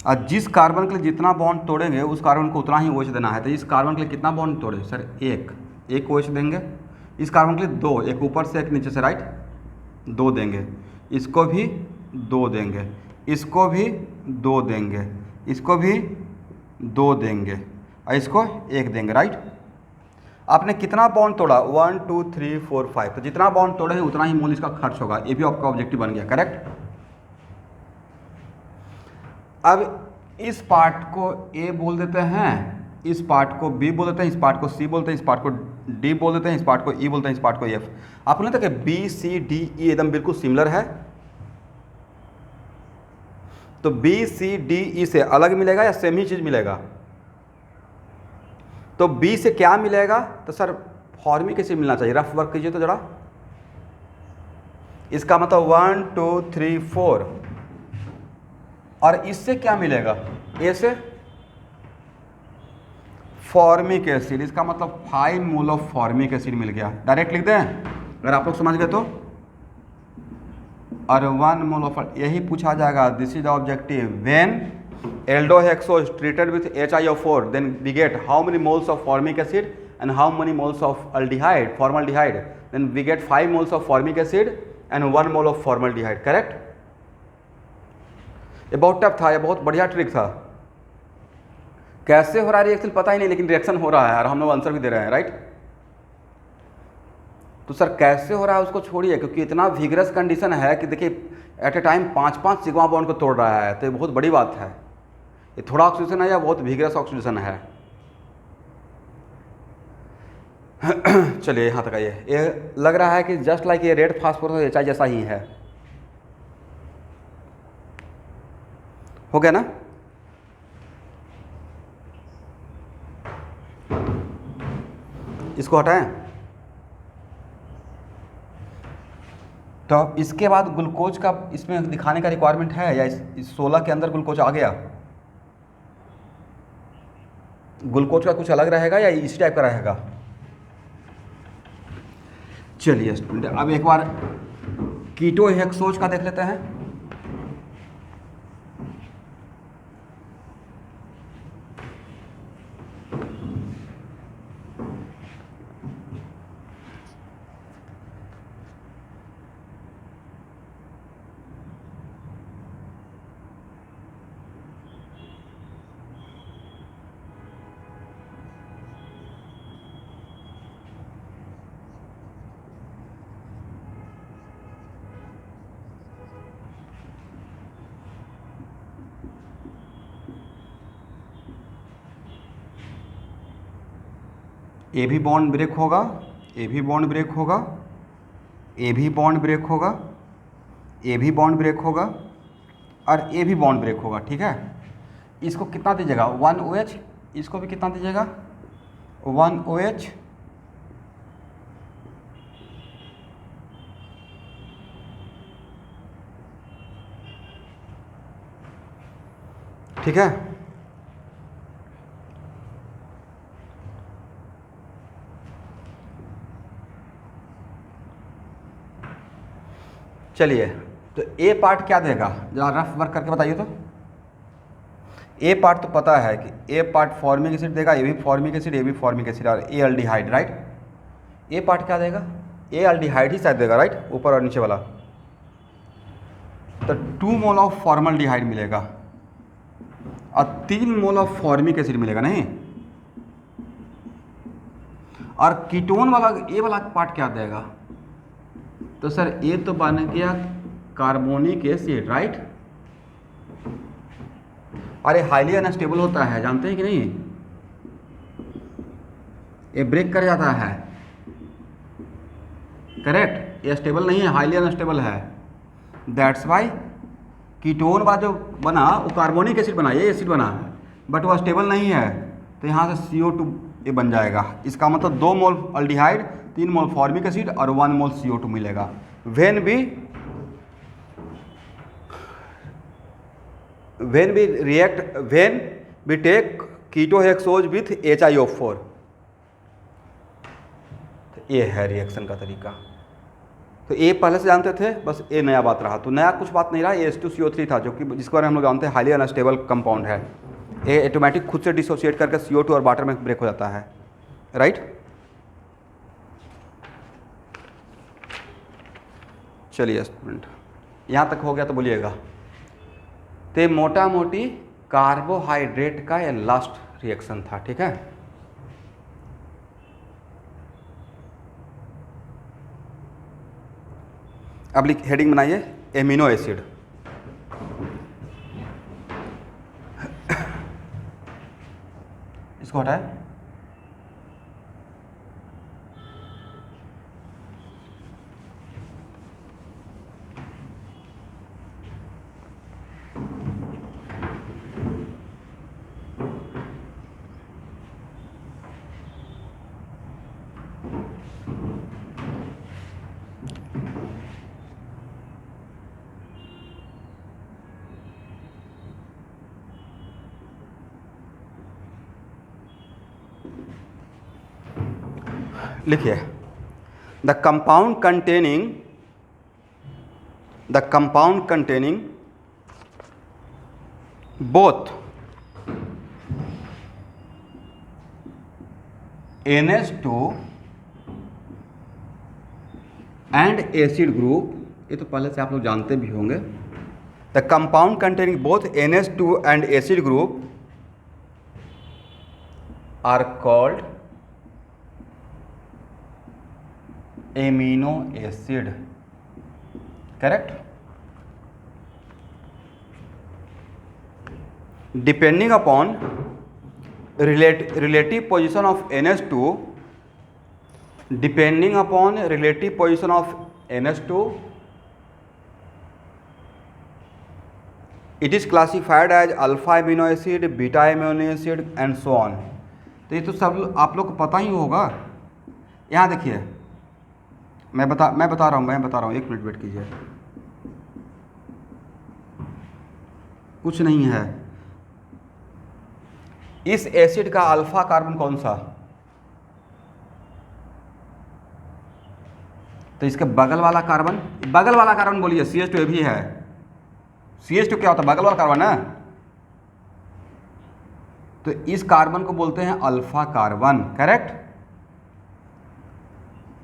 [SPEAKER 1] और जिस कार्बन के लिए जितना बॉन्ड तोड़ेंगे उस कार्बन को उतना ही OH देना है। तो इस कार्बन के लिए कितना बॉन्ड तोड़े सर? एक OH देंगे। इस कार्बन के लिए 2, एक ऊपर से एक नीचे से, राइट, 2 देंगे। इसको भी 2 देंगे, इसको भी 2 देंगे, इसको भी 2 देंगे और इसको 1 देंगे, राइट। आपने कितना बॉन्ड तोड़ा, 1 2 3 4 5, तो जितना बॉन्ड तोड़े हैं उतना ही मोल इसका खर्च होगा, ये भी आपका ऑब्जेक्टिव बन गया, करेक्ट। अब इस पार्ट को ए बोल देते हैं, इस पार्ट को बी बोल देते हैं, इस पार्ट को सी बोलते हैं, इस पार्ट को डी बोल देते हैं, इस पार्ट को ई बोलते हैं, इस पार्ट को एफ। आपको नहीं लगता कि बी सी डी ई एकदम बिल्कुल सिमिलर है? तो बी सी डी ई से अलग मिलेगा या सेम ही चीज़ मिलेगा? तो बी से क्या मिलेगा? तो सर फॉर्मिक एसिड मिलना चाहिए। रफ वर्क कीजिए तो जरा। इसका मतलब 1 2 3 4, और इससे क्या मिलेगा? ए से फॉर्मिक एसिड, इसका मतलब 5 मोल ऑफ फॉर्मिक एसिड मिल गया। डायरेक्ट लिख दें अगर आप लोग समझ गए तो, और 1 मोल ऑफ, यही पूछा जाएगा। This is the objective. When aldohexose is treated with HiO4, then we get how many moles of formic acid and how many moles of aldehyde, formaldehyde. Then we get 5 moles of formic acid and 1 mole of formaldehyde, correct? ये बहुत tough था, ये बहुत बढ़िया trick था। कैसे हो रहा है रिएक्शन पता ही नहीं, लेकिन रिएक्शन हो रहा है और हम लोग आंसर भी दे रहे हैं, राइट। तो सर कैसे हो रहा है उसको छोड़िए, क्योंकि इतना विगरस कंडीशन है कि देखिए at a time 5-5 sigma bond को तोड़ रहा है, तो ये बहुत बड़ी बात है। ये थोड़ा ऑक्सीडेशन है या बहुत विगरस ऑक्सीडेशन है? चलिए यहाँ तक आइए। ये लग रहा है कि जस्ट लाइक ये रेड फास्फोरस HI जैसा ही है। हो गया ना? इसको हटाएं। तो इसके बाद ग्लूकोज का इसमें दिखाने का रिक्वायरमेंट है या इस 16 के अंदर ग्लूकोज आ गया? ग्लूकोज का कुछ अलग रहेगा या इसी टाइप का रहेगा? चलिए स्टूडेंट, अब एक बार कीटोहेक्सोज का देख लेते हैं। ए भी बॉन्ड ब्रेक होगा, ए भी बॉन्ड ब्रेक होगा, ए भी बॉन्ड ब्रेक होगा, ए भी बॉन्ड ब्रेक होगा और ए भी बॉन्ड ब्रेक होगा, ठीक है। इसको कितना दीजिएगा? 1 OH। इसको भी कितना दीजिएगा? 1 OH। ठीक है। चलिए, तो ए पार्ट क्या देगा जरा रफ वर्क करके बताइए तो। ए पार्ट तो पता है कि ए पार्ट फॉर्मिक एसिड देगा, ए भी फॉर्मिक एसिड, ए भी फॉर्मिक एसिड और ए एल्डिहाइड, राइट। ए पार्ट क्या देगा? ए एल्डिहाइड ही शायद देगा, राइट, ऊपर और नीचे वाला। तो 2 मोल ऑफ फॉर्मल्डिहाइड मिलेगा और 3 मोल ऑफ फॉर्मिक एसिड मिलेगा, नहीं। और कीटोन वाला ए वाला पार्ट क्या देगा? तो सर ए तो बन गया कार्बोनिक एसिड, राइट। और ये हाईली अनस्टेबल होता है, जानते हैं कि नहीं? ये ब्रेक कर जाता है, करेक्ट। ये स्टेबल नहीं है, हाईली अनस्टेबल है। दैट्स वाई कीटोन वाला जो बना वो कार्बोनिक एसिड बना, ये एसिड बना है, बट वो स्टेबल नहीं है। तो यहाँ से CO2 ये बन जाएगा। इसका मतलब 2 mole aldehyde, 3 mole formic acid और 1 मोल CO2 मिलेगा। When we take ketohexose with HiO4। तो ये है रिएक्शन का तरीका। तो ए पहले से जानते थे, बस ए नया बात रहा। तो नया कुछ बात नहीं रहा। ये H2CO3 था, जो कि जिसके बारे में हम लोग जानते हैं हाईली अनस्टेबल कंपाउंड है। ये ऑटोमेटिक खुद से डिसोसिएट करके CO2 और वाटर में ब्रेक हो जाता है, राइट। चलिए स्टूडेंट, यहाँ तक हो गया तो बोलिएगा। तो मोटा मोटी कार्बोहाइड्रेट का ये लास्ट रिएक्शन था, ठीक है। अब हेडिंग बनाइए एमिनो एसिड। इसको हटाए। लिखिए the compound containing both NH2 and acid group, ये तो पहले से आप लोग जानते भी होंगे। The compound containing both NH2 and acid group are called amino acid, correct. Depending upon relative position of NH2, depending upon relative position of NH2, it is classified as alpha amino acid, beta amino acid and so on। तो ये तो सब आप लोग को पता ही होगा। यहाँ देखिए मैं बता रहा हूँ, एक मिनट वेट कीजिए। कुछ नहीं है। इस एसिड का अल्फा कार्बन कौन सा? तो इसके बगल वाला कार्बन बोलिए CH2 भी है। CH2 क्या होता है? बगल वाला कार्बन है। तो इस कार्बन को बोलते हैं अल्फा कार्बन, करेक्ट।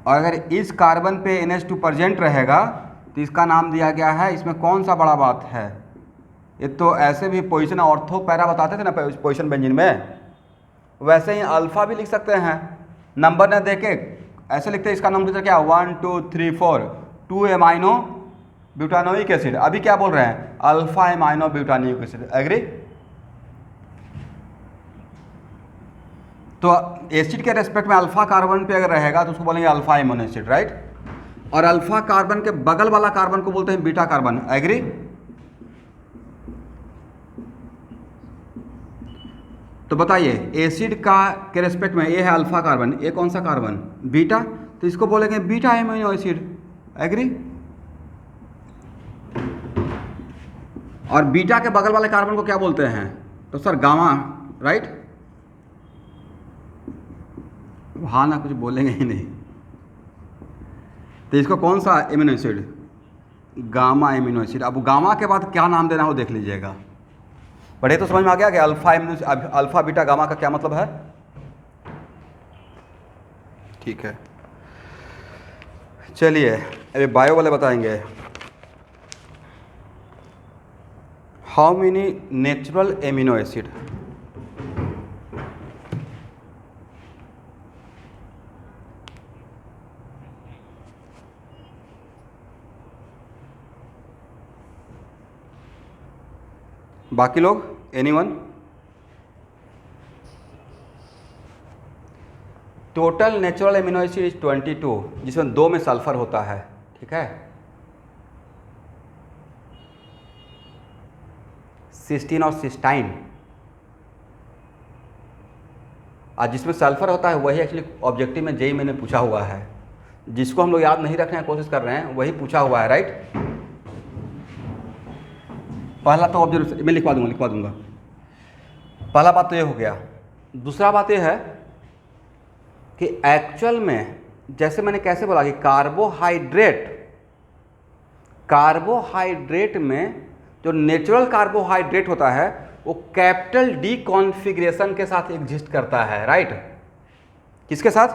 [SPEAKER 1] और अगर इस कार्बन पे NH2 प्रेजेंट रहेगा तो इसका नाम दिया गया है। इसमें कौन सा बड़ा बात है? ये तो ऐसे भी पोजीशन ऑर्थो पैरा बताते थे ना पोजीशन बेंजीन में, वैसे ही अल्फा भी लिख सकते हैं। नंबर न देके ऐसे लिखते हैं, इसका नंबर क्या 1 2 3 4 2 एमाइनो ब्यूटानोइक एसिड। अभी क्या बोल रहे हैं? Alpha amino butanoic acid, agree. तो एसिड के रेस्पेक्ट में अल्फा कार्बन पे अगर रहेगा तो उसको बोलेंगे अल्फा एमिनो एसिड, राइट। और अल्फा कार्बन के बगल वाला कार्बन को बोलते हैं बीटा कार्बन, एग्री। तो बताइए एसिड का के रेस्पेक्ट में ये है अल्फा कार्बन, ये कौन सा कार्बन? बीटा। तो इसको बोलेंगे बीटा एमिनो एसिड, एग्री। और बीटा के बगल वाले कार्बन को क्या बोलते हैं? तो सर गामा, राइट। हाँ ना, कुछ बोलेंगे ही नहीं। तो इसको कौन सा amino acid? Gamma amino acid. अब गामा के बाद क्या नाम देना हो देख लीजिएगा। बट ये तो समझ में आ गया कि अल्फा बीटा गामा का क्या मतलब है? ठीक है, चलिए अभी बायो वाले बताएंगे। How many natural amino acid? बाकी लोग anyone? Total natural amino acid is 22, जिसमें 2 में सल्फर होता है, ठीक है। 16 और सिस्टाइन। आज जिसमें सल्फर होता है वही एक्चुअली ऑब्जेक्टिव में जेई मैंने पूछा हुआ है। जिसको हम लोग याद नहीं रखने की कोशिश कर रहे हैं वही पूछा हुआ है, राइट। पहला तो ऑब्जर्वेशन मैं लिखवा दूंगा। पहला बात तो ये हो गया। दूसरा बात ये है कि एक्चुअल में जैसे मैंने कैसे बोला कि कार्बोहाइड्रेट में जो नेचुरल कार्बोहाइड्रेट होता है वो कैपिटल डी कॉन्फ़िगरेशन के साथ एग्जिस्ट करता है, राइट। किसके साथ?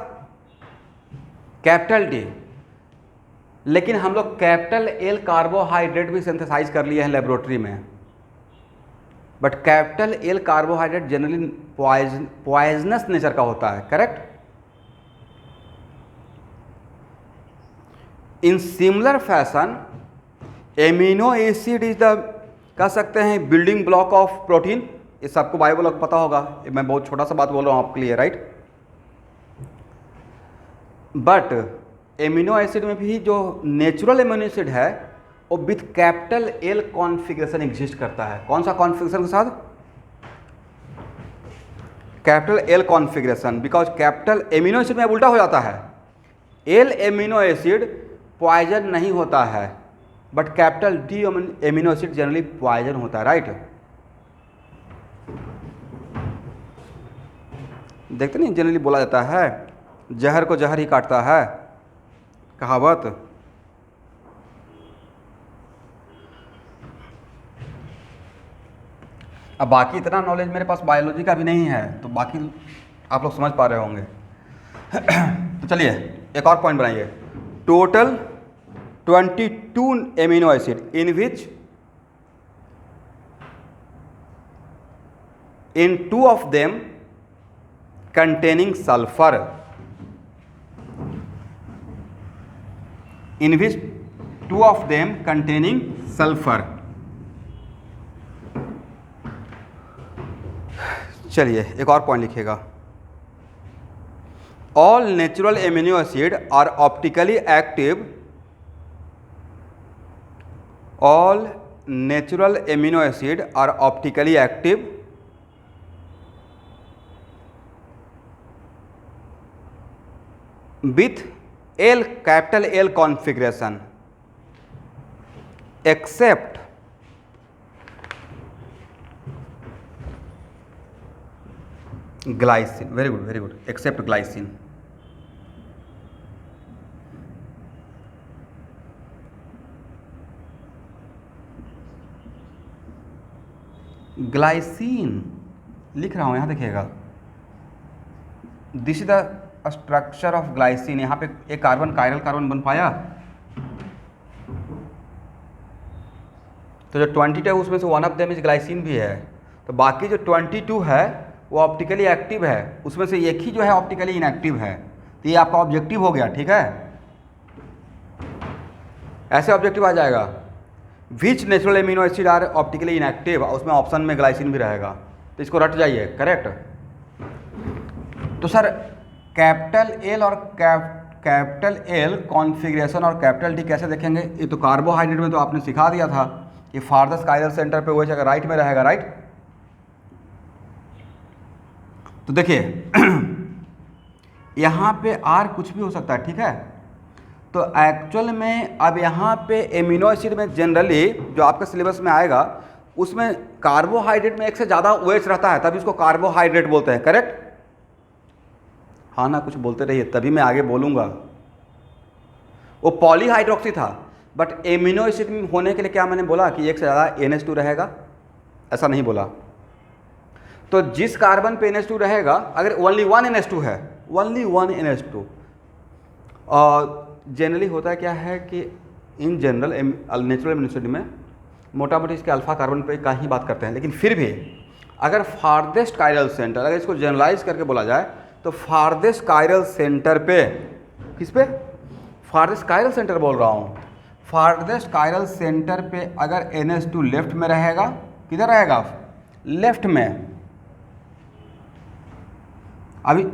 [SPEAKER 1] Capital D. लेकिन हम लोग कैपिटल एल कार्बोहाइड्रेट भी सिंथेसाइज कर लिए हैं लेबोरेटरी में। But capital L carbohydrate generally poisonous nature का होता है, correct. In similar fashion amino acid is the, कह सकते हैं, बिल्डिंग ब्लॉक ऑफ प्रोटीन। ये सबको बायो ब्लॉक पता होगा, मैं बहुत छोटा सा बात बोल रहा हूँ आपके लिए, राइट। बट एमिनो एसिड में भी जो नेचुरल एमिनो एसिड है वो with capital L configuration exist करता है। कौन सा कॉन्फ़िगरेशन के साथ? Capital L configuration. Because capital amino acid में उल्टा हो जाता है, एल एमिनो एसिड पॉइजन नहीं होता है, but capital D amino acid generally poison होता है, राइट। देखते नहीं, जनरली बोला जाता है जहर को जहर ही काटता है, कहावत। अब बाकी इतना नॉलेज मेरे पास बायोलॉजी का भी नहीं है, तो बाकी आप लोग समझ पा रहे होंगे। तो चलिए एक और पॉइंट बनाइए। Total 22 amino acid in which in 2 of them containing sulfur, in which 2 of them containing sulfur। चलिए एक और पॉइंट लिखिएगा। All natural amino acid are optically active, all natural amino acid are optically active with L capital L configuration except glycine। very good, except glycine। Glycine लिख रहा हूं, यहां देखिएगा, this is the structure of glycine. यहाँ पे एक carbon chiral carbon बन पाया, तो जो 22 है उसमें से one of them is glycine भी है, तो बाकी जो 22 है वो ऑप्टिकली एक्टिव है, उसमें से एक ही जो है ऑप्टिकली इनएक्टिव है। तो ये आपका ऑब्जेक्टिव हो गया, ठीक है। ऐसे ऑब्जेक्टिव आ जाएगा, which natural amino acid are optically inactive, उसमें ऑप्शन में ग्लाइसिन भी रहेगा, तो इसको रट जाइए, करेक्ट। तो सर कैपिटल एल और कैपिटल एल कॉन्फ़िगरेशन और कैपिटल डी कैसे देखेंगे? ये तो कार्बोहाइड्रेट में तो आपने सिखा दिया था कि फारदेस्ट कायरल सेंटर पे वो जगह राइट में रहेगा, राइट। तो देखिए यहाँ पे आर कुछ भी हो सकता है, ठीक है। तो एक्चुअल में अब यहाँ पे एमिनो एसिड में जनरली जो आपके सिलेबस में आएगा उसमें कार्बोहाइड्रेट में एक से ज़्यादा OH रहता है, तभी इसको कार्बोहाइड्रेट बोलते हैं, करेक्ट। हाँ ना, कुछ बोलते रहिए तभी मैं आगे बोलूँगा। वो पॉलीहाइड्रोक्सी था, बट एमिनो एसिड में होने के लिए क्या मैंने बोला कि एक से ज़्यादा NH2 रहेगा, ऐसा नहीं बोला। तो जिस कार्बन पे NH2 रहेगा, अगर ओनली 1 NH2 है, ओनली 1 NH2, और जनरली होता है क्या है कि in general natural amino acid में मोटा मोटी इसके अल्फा कार्बन पे का ही बात करते हैं, लेकिन फिर भी अगर फारदेस्ट कायरल सेंटर, अगर इसको जनरलाइज करके बोला जाए तो फारदेस्ट कायरल सेंटर पे, किस पे? फारदेस्ट कायरल सेंटर बोल रहा हूँ। फारदेस्ट कायरल सेंटर पे अगर NH2 लेफ्ट में रहेगा, किधर रहेगा? लेफ्ट में। अभी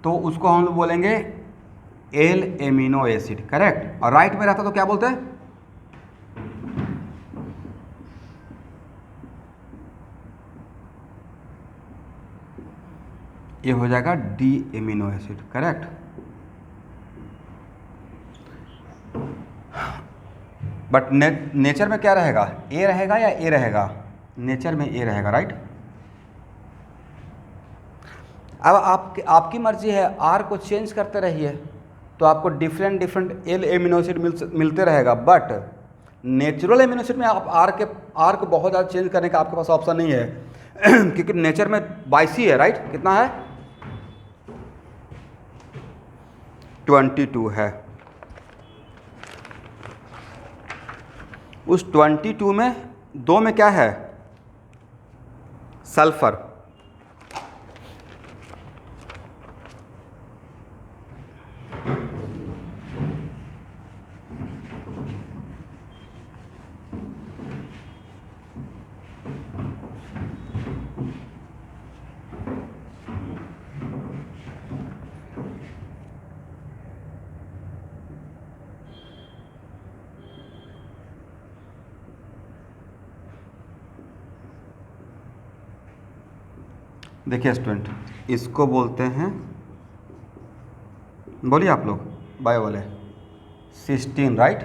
[SPEAKER 1] तो उसको हम लोग बोलेंगे एल एमिनो एसिड, करेक्ट। और राइट में रहता तो क्या बोलते हैं? ये हो जाएगा D amino acid, correct. But nature में क्या रहेगा? ए रहेगा या ए रहेगा? नेचर में ए रहेगा, राइट। अब आपकी मर्जी है, आर को चेंज करते रहिए तो आपको डिफरेंट एल एमिनो एसिड मिलते रहेगा, बट नेचुरल एमिनो एसिड में आप आर को बहुत ज़्यादा चेंज करने का आपके पास ऑप्शन नहीं है क्योंकि नेचर में 22 ही है, राइट। कितना है? 22 है। उस 22 में 2 में क्या है? सल्फर, देखिए स्टूडेंट, इसको बोलते हैं, बोलिए आप लोग बायो वाले, सिस्टीन, राइट।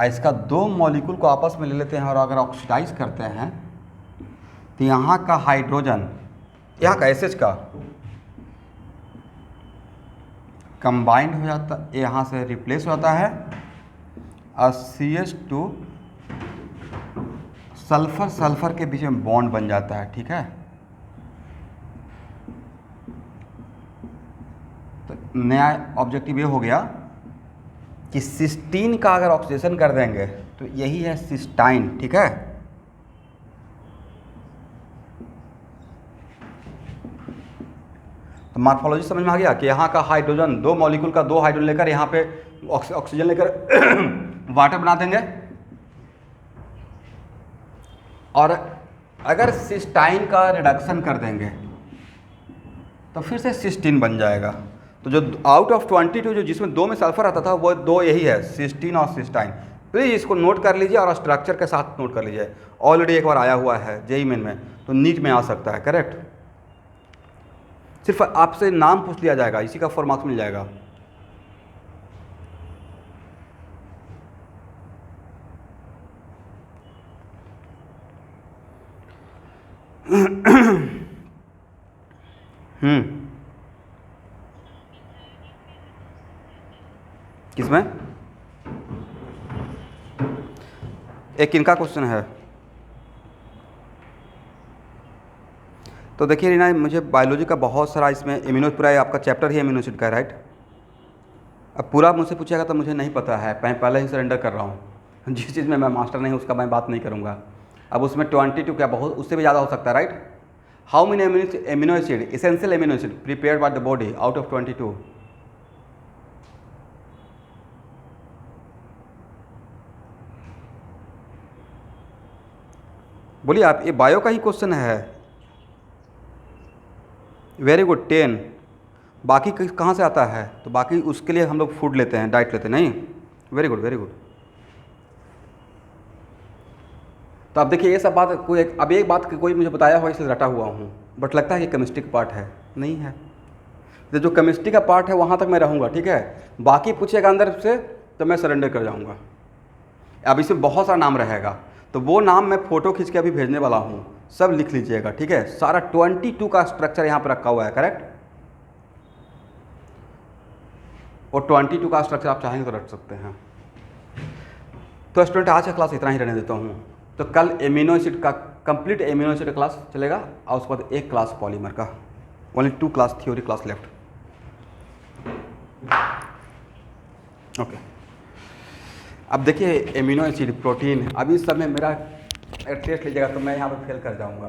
[SPEAKER 1] इसका दो मॉलिक्यूल को आपस में ले लेते हैं और अगर ऑक्सीडाइज करते हैं तो यहाँ का हाइड्रोजन, यहाँ का एसएच का कंबाइंड हो जाता, यहाँ से रिप्लेस हो जाता है और CH2 सल्फर सल्फर के बीच में बॉन्ड बन जाता है, ठीक है। तो नया ऑब्जेक्टिव ये हो गया कि सिस्टीन का अगर ऑक्सीडेशन कर देंगे तो यही है सिस्टाइन, ठीक है। तो मॉर्फोलॉजी समझ में आ गया कि यहाँ का हाइड्रोजन, दो मॉलिक्यूल का दो हाइड्रोजन लेकर यहाँ पे ऑक्सीजन लेकर वाटर बना देंगे, और अगर सिस्टाइन का रिडक्शन कर देंगे तो फिर से सिस्टीन बन जाएगा। तो जो आउट ऑफ 22 जो जिसमें दो में सल्फर आता था वो दो यही है, सिस्टीन और सिस्टाइन। प्लीज़ इसको नोट कर लीजिए और स्ट्रक्चर के साथ नोट कर लीजिए। ऑलरेडी एक बार आया हुआ है जेईई मेन में, तो नीट में आ सकता है, करेक्ट। सिर्फ आपसे नाम पूछ लिया जाएगा, इसी का 4 मार्क्स मिल जाएगा। किसमें? एक इनका क्वेश्चन है। तो देखिए रीना, मुझे बायोलॉजी का बहुत सारा इसमें इम्यूनो, पूरा आपका चैप्टर ही इम्यूनो एसिड का है, राइट। अब पूरा मुझसे पूछेगा तो मुझे नहीं पता है, पहले ही सरेंडर कर रहा हूँ। जिस चीज़ में मैं मास्टर नहीं हूँ उसका मैं बात नहीं करूँगा। अब उसमें 22 क्या, बहुत उससे भी ज़्यादा हो सकता है, right. How many amino acid, essential amino acid prepared by the body out of 22? बोलिए आप, ये बायो का ही क्वेश्चन है। Very good, 10। बाकी कहाँ से आता है? तो बाकी उसके लिए हम लोग फूड लेते हैं, डाइट लेते हैं, नहीं। Very good, very good. तो अब देखिए ये सब बात कोई अब एक बात कोई मुझे बताया हुआ इसलिए रटा हुआ हूँ, बट लगता है कि केमिस्ट्री का पार्ट है, नहीं है। तो जो केमिस्ट्री का पार्ट है वहाँ तक मैं रहूँगा, ठीक है। बाकी पूछेगा अंदर से तो मैं सरेंडर कर जाऊँगा। अब इसमें बहुत सारा नाम रहेगा, तो वो नाम मैं फ़ोटो खींच के अभी भेजने वाला हूँ, सब लिख लीजिएगा, ठीक है। सारा 22 का स्ट्रक्चर यहाँ पर रखा हुआ है, करेक्ट। और 22 का स्ट्रक्चर आप चाहेंगे तो रख सकते हैं। तो स्टूडेंट आज का क्लास इतना ही रहने देता हूँ। तो कल एमिनो एसिड का कंप्लीट एमिनो एसिड क्लास चलेगा और उसके बाद एक क्लास पॉलीमर का, only 2 class theory class left. Okay, अब देखिए एमिनो एसिड, प्रोटीन, अभी इस समय मेरा टेस्ट लीजिएगा तो मैं यहाँ पर फेल कर जाऊँगा।